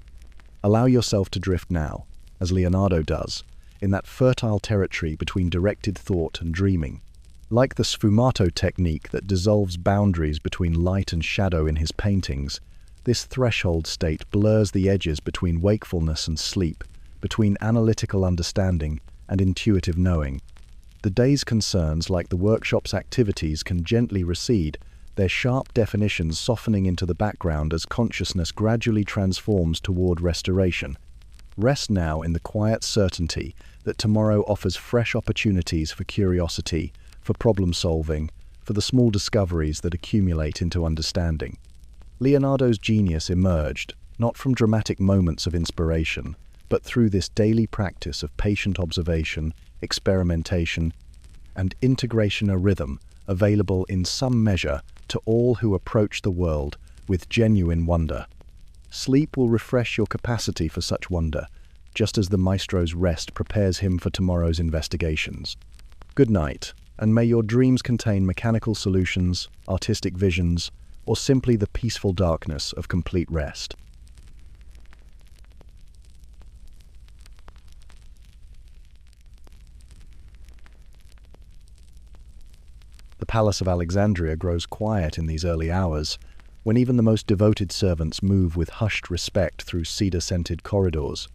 Allow yourself to drift now, as Leonardo does, in that fertile territory between directed thought and dreaming. Like the sfumato technique that dissolves boundaries between light and shadow in his paintings, this threshold state blurs the edges between wakefulness and sleep, between analytical understanding and intuitive knowing. The day's concerns, like the workshop's activities, can gently recede, their sharp definitions softening into the background as consciousness gradually transforms toward restoration. Rest now in the quiet certainty that tomorrow offers fresh opportunities for curiosity, for problem-solving, for the small discoveries that accumulate into understanding. Leonardo's genius emerged, not from dramatic moments of inspiration, but through this daily practice of patient observation, experimentation, and integration, a rhythm available in some measure to all who approach the world with genuine wonder. Sleep will refresh your capacity for such wonder, just as the maestro's rest prepares him for tomorrow's investigations. Good night, and may your dreams contain mechanical solutions, artistic visions, or simply the peaceful darkness of complete rest. The Palace of Alexandria grows quiet in these early hours, when even the most devoted servants move with hushed respect through cedar-scented corridors.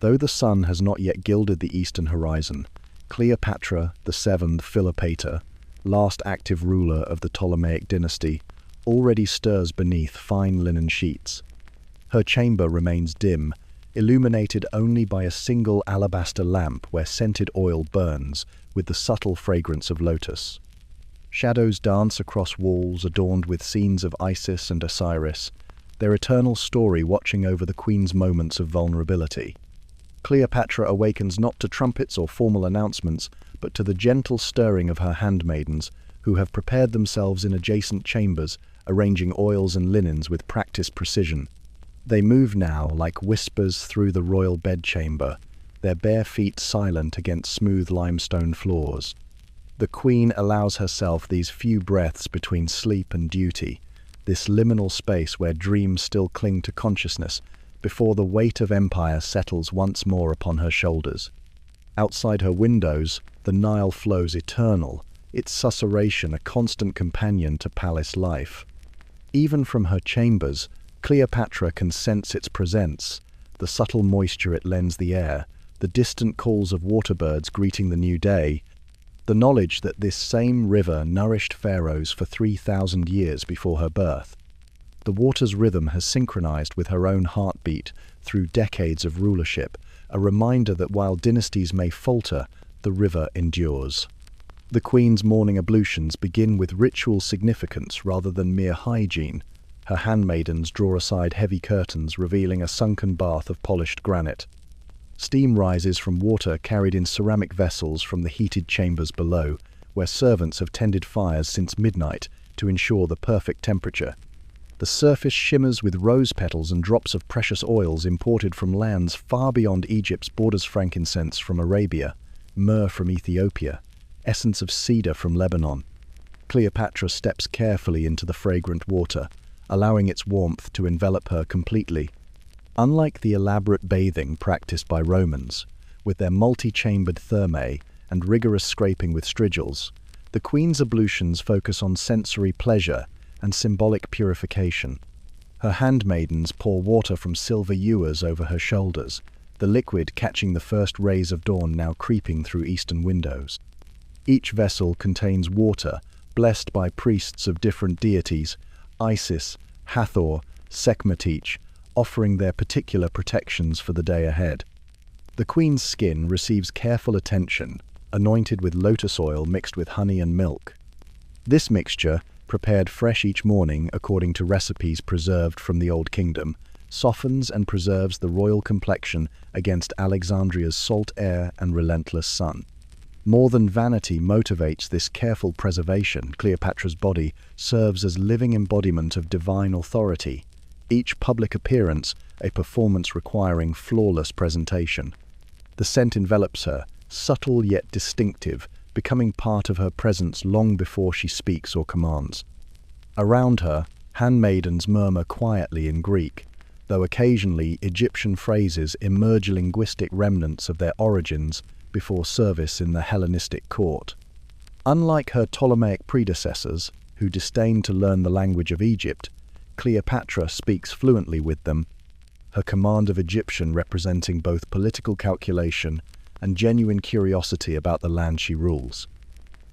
Though the sun has not yet gilded the eastern horizon, Cleopatra, the seventh Philopator, last active ruler of the Ptolemaic dynasty, already stirs beneath fine linen sheets. Her chamber remains dim, illuminated only by a single alabaster lamp where scented oil burns with the subtle fragrance of lotus. Shadows dance across walls adorned with scenes of Isis and Osiris, their eternal story watching over the queen's moments of vulnerability. Cleopatra awakens not to trumpets or formal announcements, but to the gentle stirring of her handmaidens, who have prepared themselves in adjacent chambers, arranging oils and linens with practiced precision. They move now like whispers through the royal bedchamber, their bare feet silent against smooth limestone floors. The queen allows herself these few breaths between sleep and duty, this liminal space where dreams still cling to consciousness, before the weight of empire settles once more upon her shoulders. Outside her windows, the Nile flows eternal, its susurration a constant companion to palace life. Even from her chambers, Cleopatra can sense its presence, the subtle moisture it lends the air, the distant calls of waterbirds greeting the new day, the knowledge that this same river nourished pharaohs for 3,000 years before her birth. The water's rhythm has synchronized with her own heartbeat through decades of rulership, a reminder that while dynasties may falter, the river endures. The queen's morning ablutions begin with ritual significance rather than mere hygiene. Her handmaidens draw aside heavy curtains, revealing a sunken bath of polished granite. Steam rises from water carried in ceramic vessels from the heated chambers below, where servants have tended fires since midnight to ensure the perfect temperature. The surface shimmers with rose petals and drops of precious oils imported from lands far beyond Egypt's borders, frankincense from Arabia, myrrh from Ethiopia, essence of cedar from Lebanon. Cleopatra steps carefully into the fragrant water, allowing its warmth to envelop her completely. Unlike the elaborate bathing practiced by Romans, with their multi-chambered thermae and rigorous scraping with strigils, the queen's ablutions focus on sensory pleasure and symbolic purification. Her handmaidens pour water from silver ewers over her shoulders, the liquid catching the first rays of dawn now creeping through eastern windows. Each vessel contains water, blessed by priests of different deities, Isis, Hathor, Sekhmetech, offering their particular protections for the day ahead. The queen's skin receives careful attention, anointed with lotus oil mixed with honey and milk. This mixture, prepared fresh each morning according to recipes preserved from the Old Kingdom, softens and preserves the royal complexion against Alexandria's salt air and relentless sun. More than vanity motivates this careful preservation. Cleopatra's body serves as living embodiment of divine authority, each public appearance a performance requiring flawless presentation. The scent envelops her, subtle yet distinctive, becoming part of her presence long before she speaks or commands. Around her, handmaidens murmur quietly in Greek, though occasionally Egyptian phrases emerge, linguistic remnants of their origins before service in the Hellenistic court. Unlike her Ptolemaic predecessors, who disdained to learn the language of Egypt, Cleopatra speaks fluently with them, her command of Egyptian representing both political calculation and genuine curiosity about the land she rules.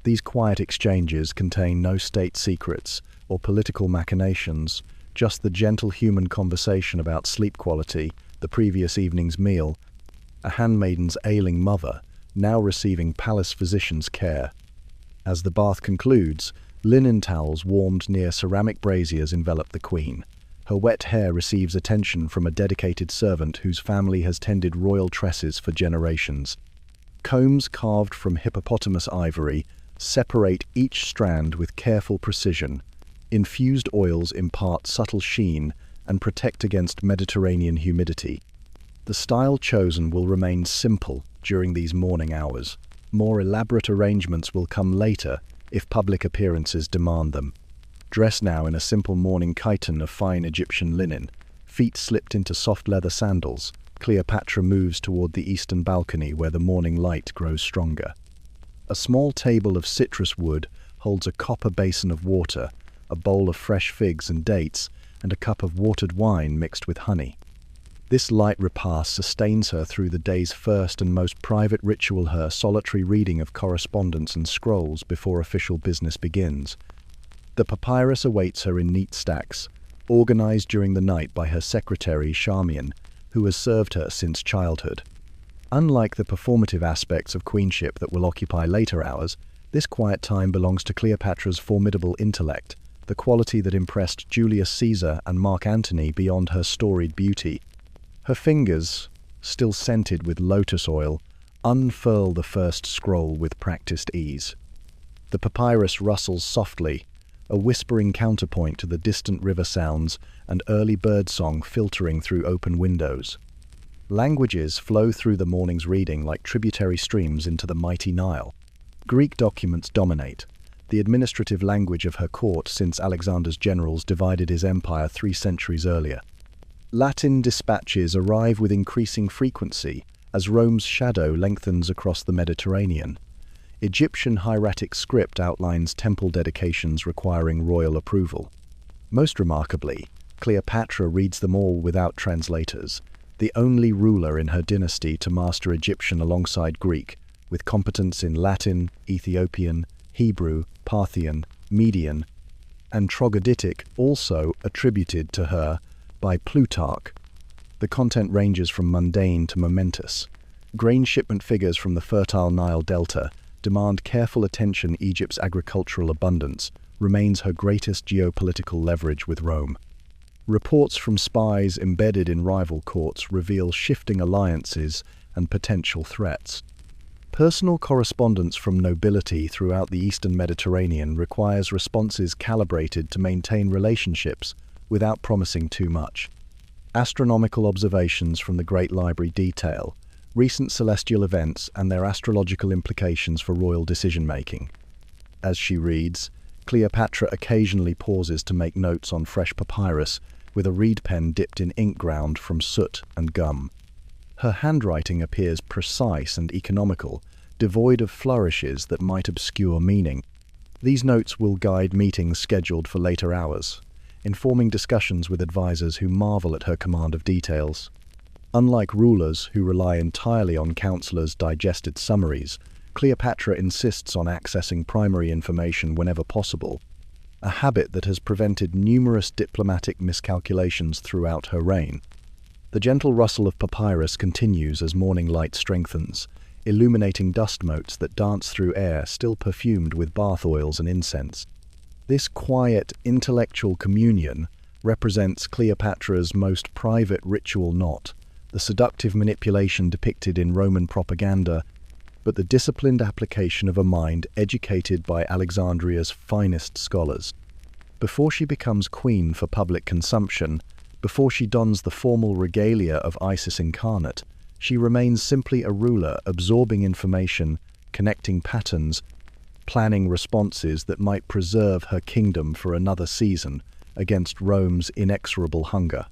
These quiet exchanges contain no state secrets or political machinations, just the gentle human conversation about sleep quality, the previous evening's meal, a handmaiden's ailing mother, now receiving palace physician's care. As the bath concludes, linen towels warmed near ceramic braziers envelop the queen. Her wet hair receives attention from a dedicated servant whose family has tended royal tresses for generations. Combs carved from hippopotamus ivory separate each strand with careful precision. Infused oils impart subtle sheen and protect against Mediterranean humidity. The style chosen will remain simple during these morning hours. More elaborate arrangements will come later if public appearances demand them. Dressed now in a simple morning chiton of fine Egyptian linen, feet slipped into soft leather sandals, Cleopatra moves toward the eastern balcony where the morning light grows stronger. A small table of citrus wood holds a copper basin of water, a bowl of fresh figs and dates, and a cup of watered wine mixed with honey. This light repast sustains her through the day's first and most private ritual, her solitary reading of correspondence and scrolls before official business begins. The papyrus awaits her in neat stacks, organized during the night by her secretary Charmian, who has served her since childhood. Unlike the performative aspects of queenship that will occupy later hours, this quiet time belongs to Cleopatra's formidable intellect, the quality that impressed Julius Caesar and Mark Antony beyond her storied beauty. Her fingers, still scented with lotus oil, unfurl the first scroll with practiced ease. The papyrus rustles softly, a whispering counterpoint to the distant river sounds and early birdsong filtering through open windows. Languages flow through the morning's reading like tributary streams into the mighty Nile. Greek documents dominate, the administrative language of her court since Alexander's generals divided his empire 3 centuries earlier. Latin dispatches arrive with increasing frequency as Rome's shadow lengthens across the Mediterranean. Egyptian hieratic script outlines temple dedications requiring royal approval. Most remarkably, Cleopatra reads them all without translators, the only ruler in her dynasty to master Egyptian alongside Greek, with competence in Latin, Ethiopian, Hebrew, Parthian, Median, and Troglodytic also attributed to her by Plutarch. The content ranges from mundane to momentous. Grain shipment figures from the fertile Nile Delta demand careful attention. Egypt's agricultural abundance remains her greatest geopolitical leverage with Rome. Reports from spies embedded in rival courts reveal shifting alliances and potential threats. Personal correspondence from nobility throughout the eastern Mediterranean requires responses calibrated to maintain relationships without promising too much. Astronomical observations from the Great Library detail recent celestial events and their astrological implications for royal decision-making. As she reads, Cleopatra occasionally pauses to make notes on fresh papyrus with a reed pen dipped in ink ground from soot and gum. Her handwriting appears precise and economical, devoid of flourishes that might obscure meaning. These notes will guide meetings scheduled for later hours, informing discussions with advisors who marvel at her command of details. Unlike rulers who rely entirely on counselors' digested summaries, Cleopatra insists on accessing primary information whenever possible, a habit that has prevented numerous diplomatic miscalculations throughout her reign. The gentle rustle of papyrus continues as morning light strengthens, illuminating dust motes that dance through air still perfumed with bath oils and incense. This quiet, intellectual communion represents Cleopatra's most private ritual, not the seductive manipulation depicted in Roman propaganda, but the disciplined application of a mind educated by Alexandria's finest scholars. Before she becomes queen for public consumption, before she dons the formal regalia of Isis incarnate, she remains simply a ruler absorbing information, connecting patterns, planning responses that might preserve her kingdom for another season against Rome's inexorable hunger.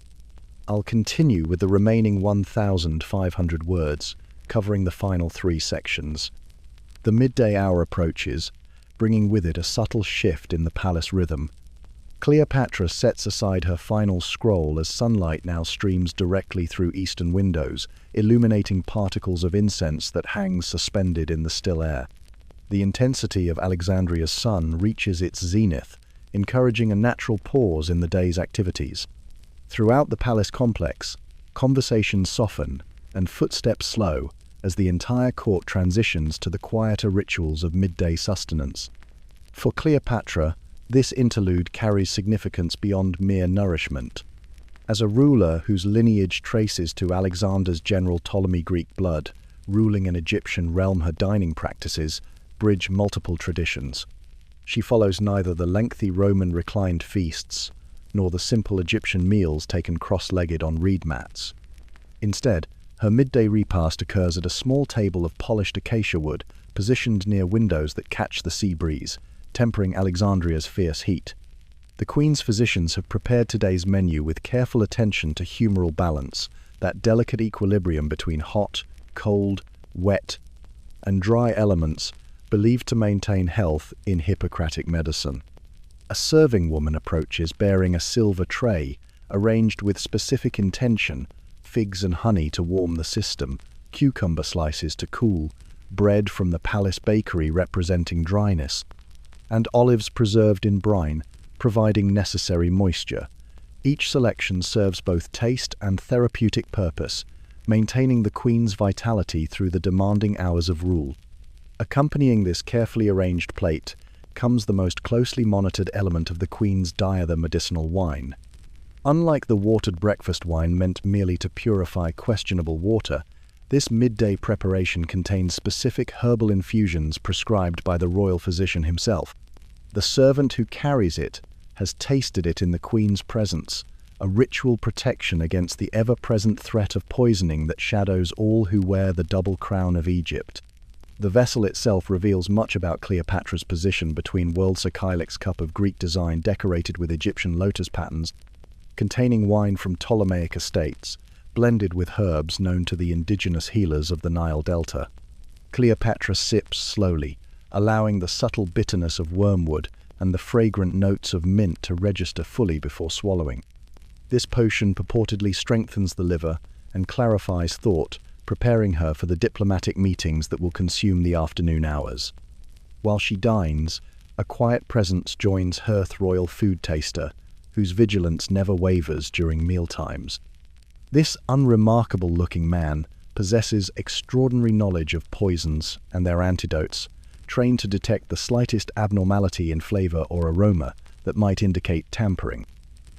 I'll continue with the remaining 1,500 words, covering the final 3 sections. The midday hour approaches, bringing with it a subtle shift in the palace rhythm. Cleopatra sets aside her final scroll as sunlight now streams directly through eastern windows, illuminating particles of incense that hang suspended in the still air. The intensity of Alexandria's sun reaches its zenith, encouraging a natural pause in the day's activities. Throughout the palace complex, conversations soften and footsteps slow as the entire court transitions to the quieter rituals of midday sustenance. For Cleopatra, this interlude carries significance beyond mere nourishment. As a ruler whose lineage traces to Alexander's general Ptolemy Greek blood, ruling an Egyptian realm, her dining practices bridge multiple traditions. She follows neither the lengthy Roman reclined feasts nor the simple Egyptian meals taken cross-legged on reed mats. Instead, her midday repast occurs at a small table of polished acacia wood positioned near windows that catch the sea breeze, tempering Alexandria's fierce heat. The Queen's physicians have prepared today's menu with careful attention to humoral balance, that delicate equilibrium between hot, cold, wet, and dry elements believed to maintain health in Hippocratic medicine. A serving woman approaches bearing a silver tray, arranged with specific intention: figs and honey to warm the system, cucumber slices to cool, bread from the palace bakery representing dryness, and olives preserved in brine, providing necessary moisture. Each selection serves both taste and therapeutic purpose, maintaining the queen's vitality through the demanding hours of rule. Accompanying this carefully arranged plate comes the most closely monitored element of the queen's diet, the medicinal wine. Unlike the watered breakfast wine meant merely to purify questionable water, this midday preparation contains specific herbal infusions prescribed by the royal physician himself. The servant who carries it has tasted it in the queen's presence, a ritual protection against the ever-present threat of poisoning that shadows all who wear the double crown of Egypt. The vessel itself reveals much about Cleopatra's position between worlds. A Kylix cup of Greek design decorated with Egyptian lotus patterns, containing wine from Ptolemaic estates, blended with herbs known to the indigenous healers of the Nile Delta. Cleopatra sips slowly, allowing the subtle bitterness of wormwood and the fragrant notes of mint to register fully before swallowing. This potion purportedly strengthens the liver and clarifies thought, preparing her for the diplomatic meetings that will consume the afternoon hours. While she dines, a quiet presence joins hearth royal food taster, whose vigilance never wavers during mealtimes. This unremarkable-looking man possesses extraordinary knowledge of poisons and their antidotes, trained to detect the slightest abnormality in flavor or aroma that might indicate tampering.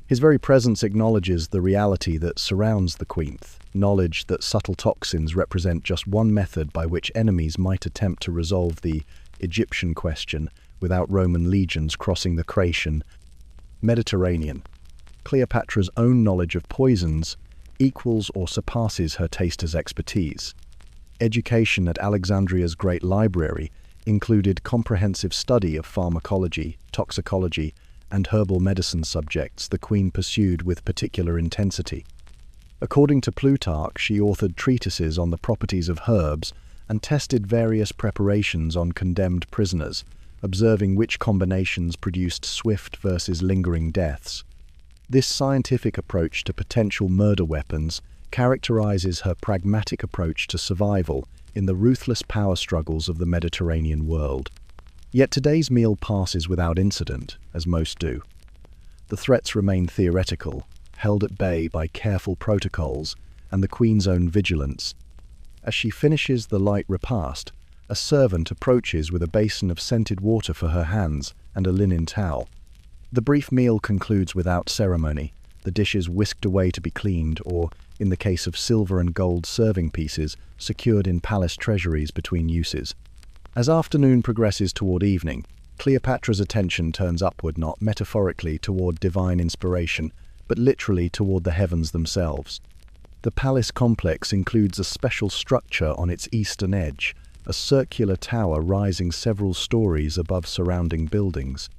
His very presence acknowledges the reality that surrounds the queen, knowledge that subtle toxins represent just one method by which enemies might attempt to resolve the Egyptian question without Roman legions crossing the Thracian Mediterranean. Cleopatra's own knowledge of poisons equals or surpasses her taster's expertise. Education at Alexandria's Great Library included comprehensive study of pharmacology, toxicology, and herbal medicine subjects the queen pursued with particular intensity. According to Plutarch, she authored treatises on the properties of herbs and tested various preparations on condemned prisoners, observing which combinations produced swift versus lingering deaths. This scientific approach to potential murder weapons characterizes her pragmatic approach to survival in the ruthless power struggles of the Mediterranean world. Yet today's meal passes without incident, as most do. The threats remain theoretical, held at bay by careful protocols and the queen's own vigilance. As she finishes the light repast, a servant approaches with a basin of scented water for her hands and a linen towel. The brief meal concludes without ceremony, the dishes whisked away to be cleaned or, in the case of silver and gold serving pieces, secured in palace treasuries between uses. As afternoon progresses toward evening, Cleopatra's attention turns upward, not metaphorically toward divine inspiration, but literally toward the heavens themselves. The palace complex includes a special structure on its eastern edge, a circular tower rising several stories above surrounding buildings.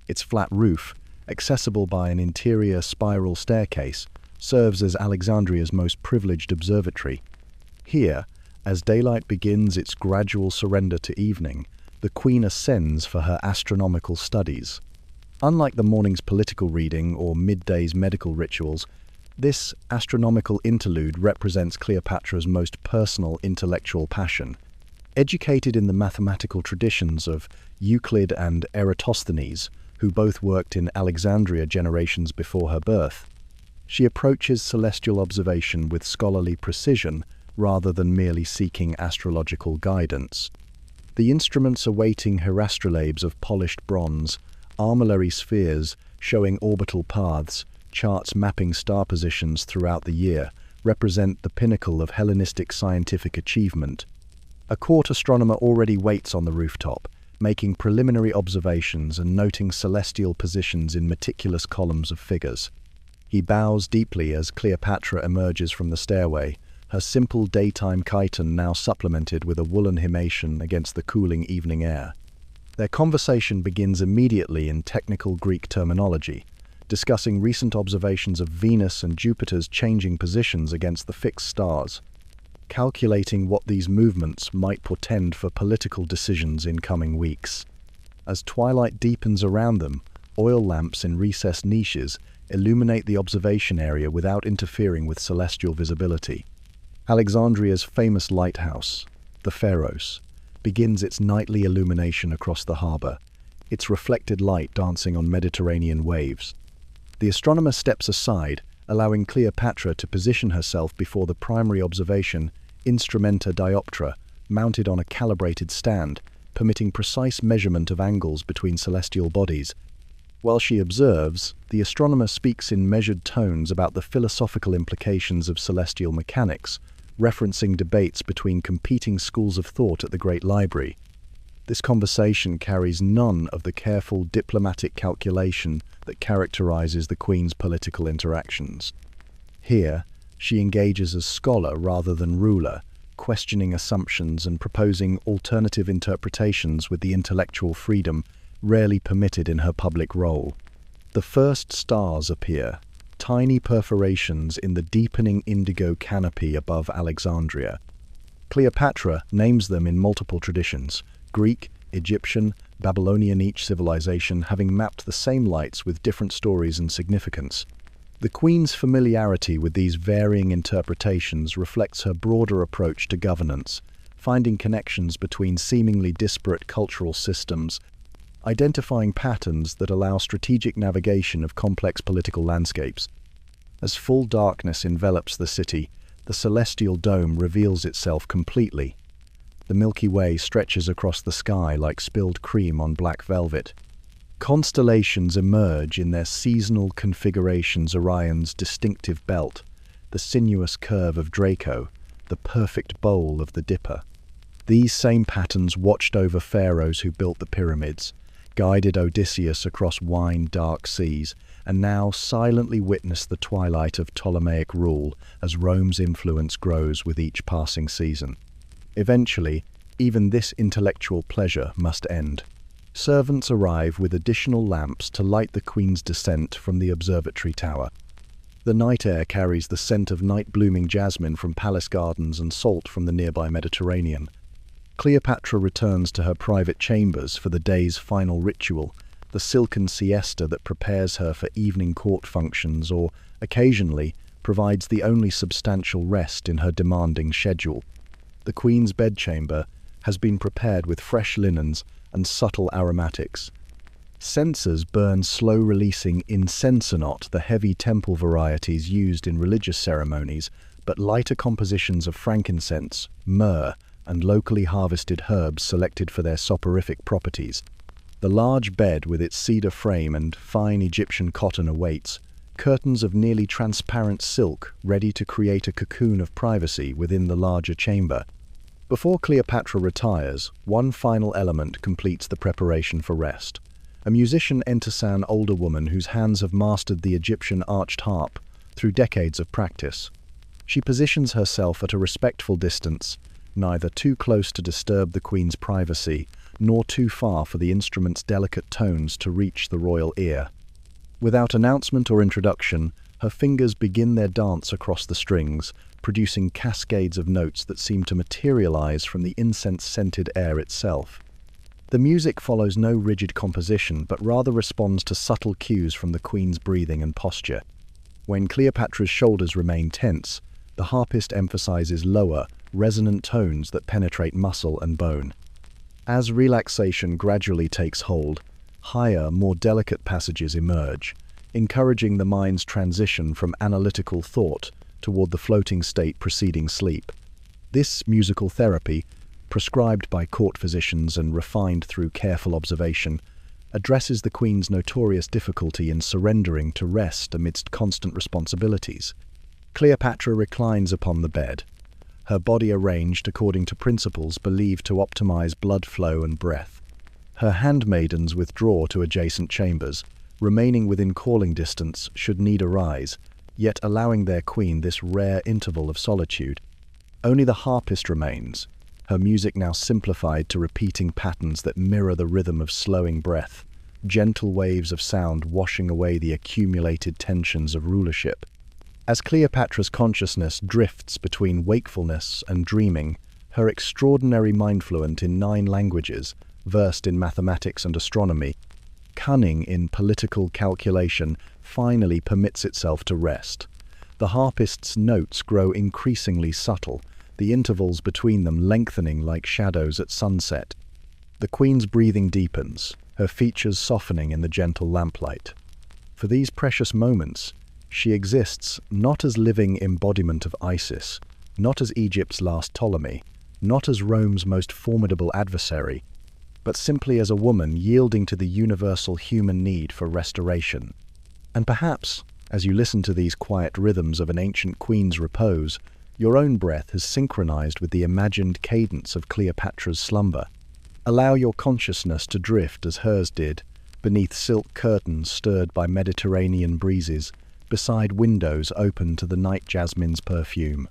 Its flat roof, accessible by an interior spiral staircase, serves as Alexandria's most privileged observatory. Here, as daylight begins its gradual surrender to evening, the queen ascends for her astronomical studies. Unlike the morning's political reading or midday's medical rituals, this astronomical interlude represents Cleopatra's most personal intellectual passion. Educated in the mathematical traditions of Euclid and Eratosthenes, who both worked in Alexandria generations before her birth, she approaches celestial observation with scholarly precision rather than merely seeking astrological guidance. The instruments awaiting her astrolabes of polished bronze, armillary spheres showing orbital paths, charts mapping star positions throughout the year, represent the pinnacle of Hellenistic scientific achievement. A court astronomer already waits on the rooftop, making preliminary observations and noting celestial positions in meticulous columns of figures. He bows deeply as Cleopatra emerges from the stairway, her simple daytime chiton now supplemented with a woolen himation against the cooling evening air. Their conversation begins immediately in technical Greek terminology, discussing recent observations of Venus and Jupiter's changing positions against the fixed stars. calculating what these movements might portend for political decisions in coming weeks. As twilight deepens around them, oil lamps in recessed niches illuminate the observation area without interfering with celestial visibility. Alexandria's famous lighthouse, the Pharos, begins its nightly illumination across the harbor, its reflected light dancing on Mediterranean waves. The astronomer steps aside, allowing Cleopatra to position herself before the primary observation instrumenta dioptra, mounted on a calibrated stand, permitting precise measurement of angles between celestial bodies. While she observes, the astronomer speaks in measured tones about the philosophical implications of celestial mechanics, referencing debates between competing schools of thought at the Great Library. This conversation carries none of the careful diplomatic calculation that characterizes the Queen's political interactions. Here, she engages as scholar rather than ruler, questioning assumptions and proposing alternative interpretations with the intellectual freedom rarely permitted in her public role. The first stars appear, tiny perforations in the deepening indigo canopy above Alexandria. Cleopatra names them in multiple traditions, Greek, Egyptian, Babylonian, each civilization having mapped the same lights with different stories and significance. The Queen's familiarity with these varying interpretations reflects her broader approach to governance, finding connections between seemingly disparate cultural systems, identifying patterns that allow strategic navigation of complex political landscapes. As full darkness envelops the city, the celestial dome reveals itself completely. The Milky Way stretches across the sky like spilled cream on black velvet. Constellations emerge in their seasonal configurations: Orion's distinctive belt, the sinuous curve of Draco, the perfect bowl of the Dipper. These same patterns watched over pharaohs who built the pyramids, guided Odysseus across wine-dark seas, and now silently witness the twilight of Ptolemaic rule as Rome's influence grows with each passing season. Eventually, even this intellectual pleasure must end. Servants arrive with additional lamps to light the Queen's descent from the observatory tower. The night air carries the scent of night-blooming jasmine from palace gardens and salt from the nearby Mediterranean. Cleopatra returns to her private chambers for the day's final ritual, the silken siesta that prepares her for evening court functions or, occasionally, provides the only substantial rest in her demanding schedule. The Queen's bedchamber has been prepared with fresh linens and subtle aromatics. Censers burn slow-releasing incensenot, the heavy temple varieties used in religious ceremonies, but lighter compositions of frankincense, myrrh, and locally harvested herbs selected for their soporific properties. The large bed with its cedar frame and fine Egyptian cotton awaits, curtains of nearly transparent silk ready to create a cocoon of privacy within the larger chamber. Before Cleopatra retires, one final element completes the preparation for rest. A musician enters, an older woman whose hands have mastered the Egyptian arched harp through decades of practice. She positions herself at a respectful distance, neither too close to disturb the Queen's privacy, nor too far for the instrument's delicate tones to reach the royal ear. Without announcement or introduction, her fingers begin their dance across the strings, producing cascades of notes that seem to materialize from the incense-scented air itself. The music follows no rigid composition, but rather responds to subtle cues from the Queen's breathing and posture. When Cleopatra's shoulders remain tense, the harpist emphasizes lower, resonant tones that penetrate muscle and bone. As relaxation gradually takes hold, higher, more delicate passages emerge, encouraging the mind's transition from analytical thought toward the floating state preceding sleep. This musical therapy, prescribed by court physicians and refined through careful observation, addresses the Queen's notorious difficulty in surrendering to rest amidst constant responsibilities. Cleopatra reclines upon the bed, her body arranged according to principles believed to optimize blood flow and breath. Her handmaidens withdraw to adjacent chambers, remaining within calling distance should need arise, yet allowing their queen this rare interval of solitude. Only the harpist remains, her music now simplified to repeating patterns that mirror the rhythm of slowing breath, gentle waves of sound washing away the accumulated tensions of rulership. As Cleopatra's consciousness drifts between wakefulness and dreaming, her extraordinary mind fluent in 9 languages, versed in mathematics and astronomy, cunning in political calculation, finally permits itself to rest. The harpist's notes grow increasingly subtle, the intervals between them lengthening like shadows at sunset. The queen's breathing deepens, her features softening in the gentle lamplight. For these precious moments, she exists not as living embodiment of Isis, not as Egypt's last Ptolemy, not as Rome's most formidable adversary, but simply as a woman yielding to the universal human need for restoration. And perhaps, as you listen to these quiet rhythms of an ancient queen's repose, your own breath has synchronized with the imagined cadence of Cleopatra's slumber. Allow your consciousness to drift as hers did, beneath silk curtains stirred by Mediterranean breezes, beside windows open to the night jasmine's perfume.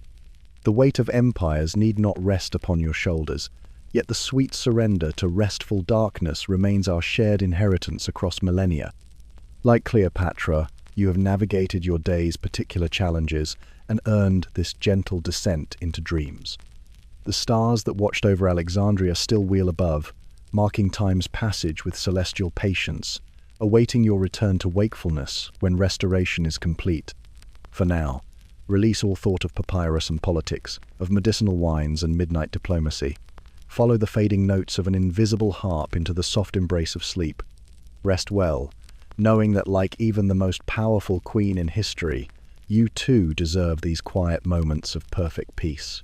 The weight of empires need not rest upon your shoulders, yet the sweet surrender to restful darkness remains our shared inheritance across millennia. Like Cleopatra, you have navigated your day's particular challenges and earned this gentle descent into dreams. The stars that watched over Alexandria still wheel above, marking time's passage with celestial patience, awaiting your return to wakefulness when restoration is complete. For now, release all thought of papyrus and politics, of medicinal wines and midnight diplomacy. Follow the fading notes of an invisible harp into the soft embrace of sleep. Rest well, knowing that like even the most powerful queen in history, you too deserve these quiet moments of perfect peace.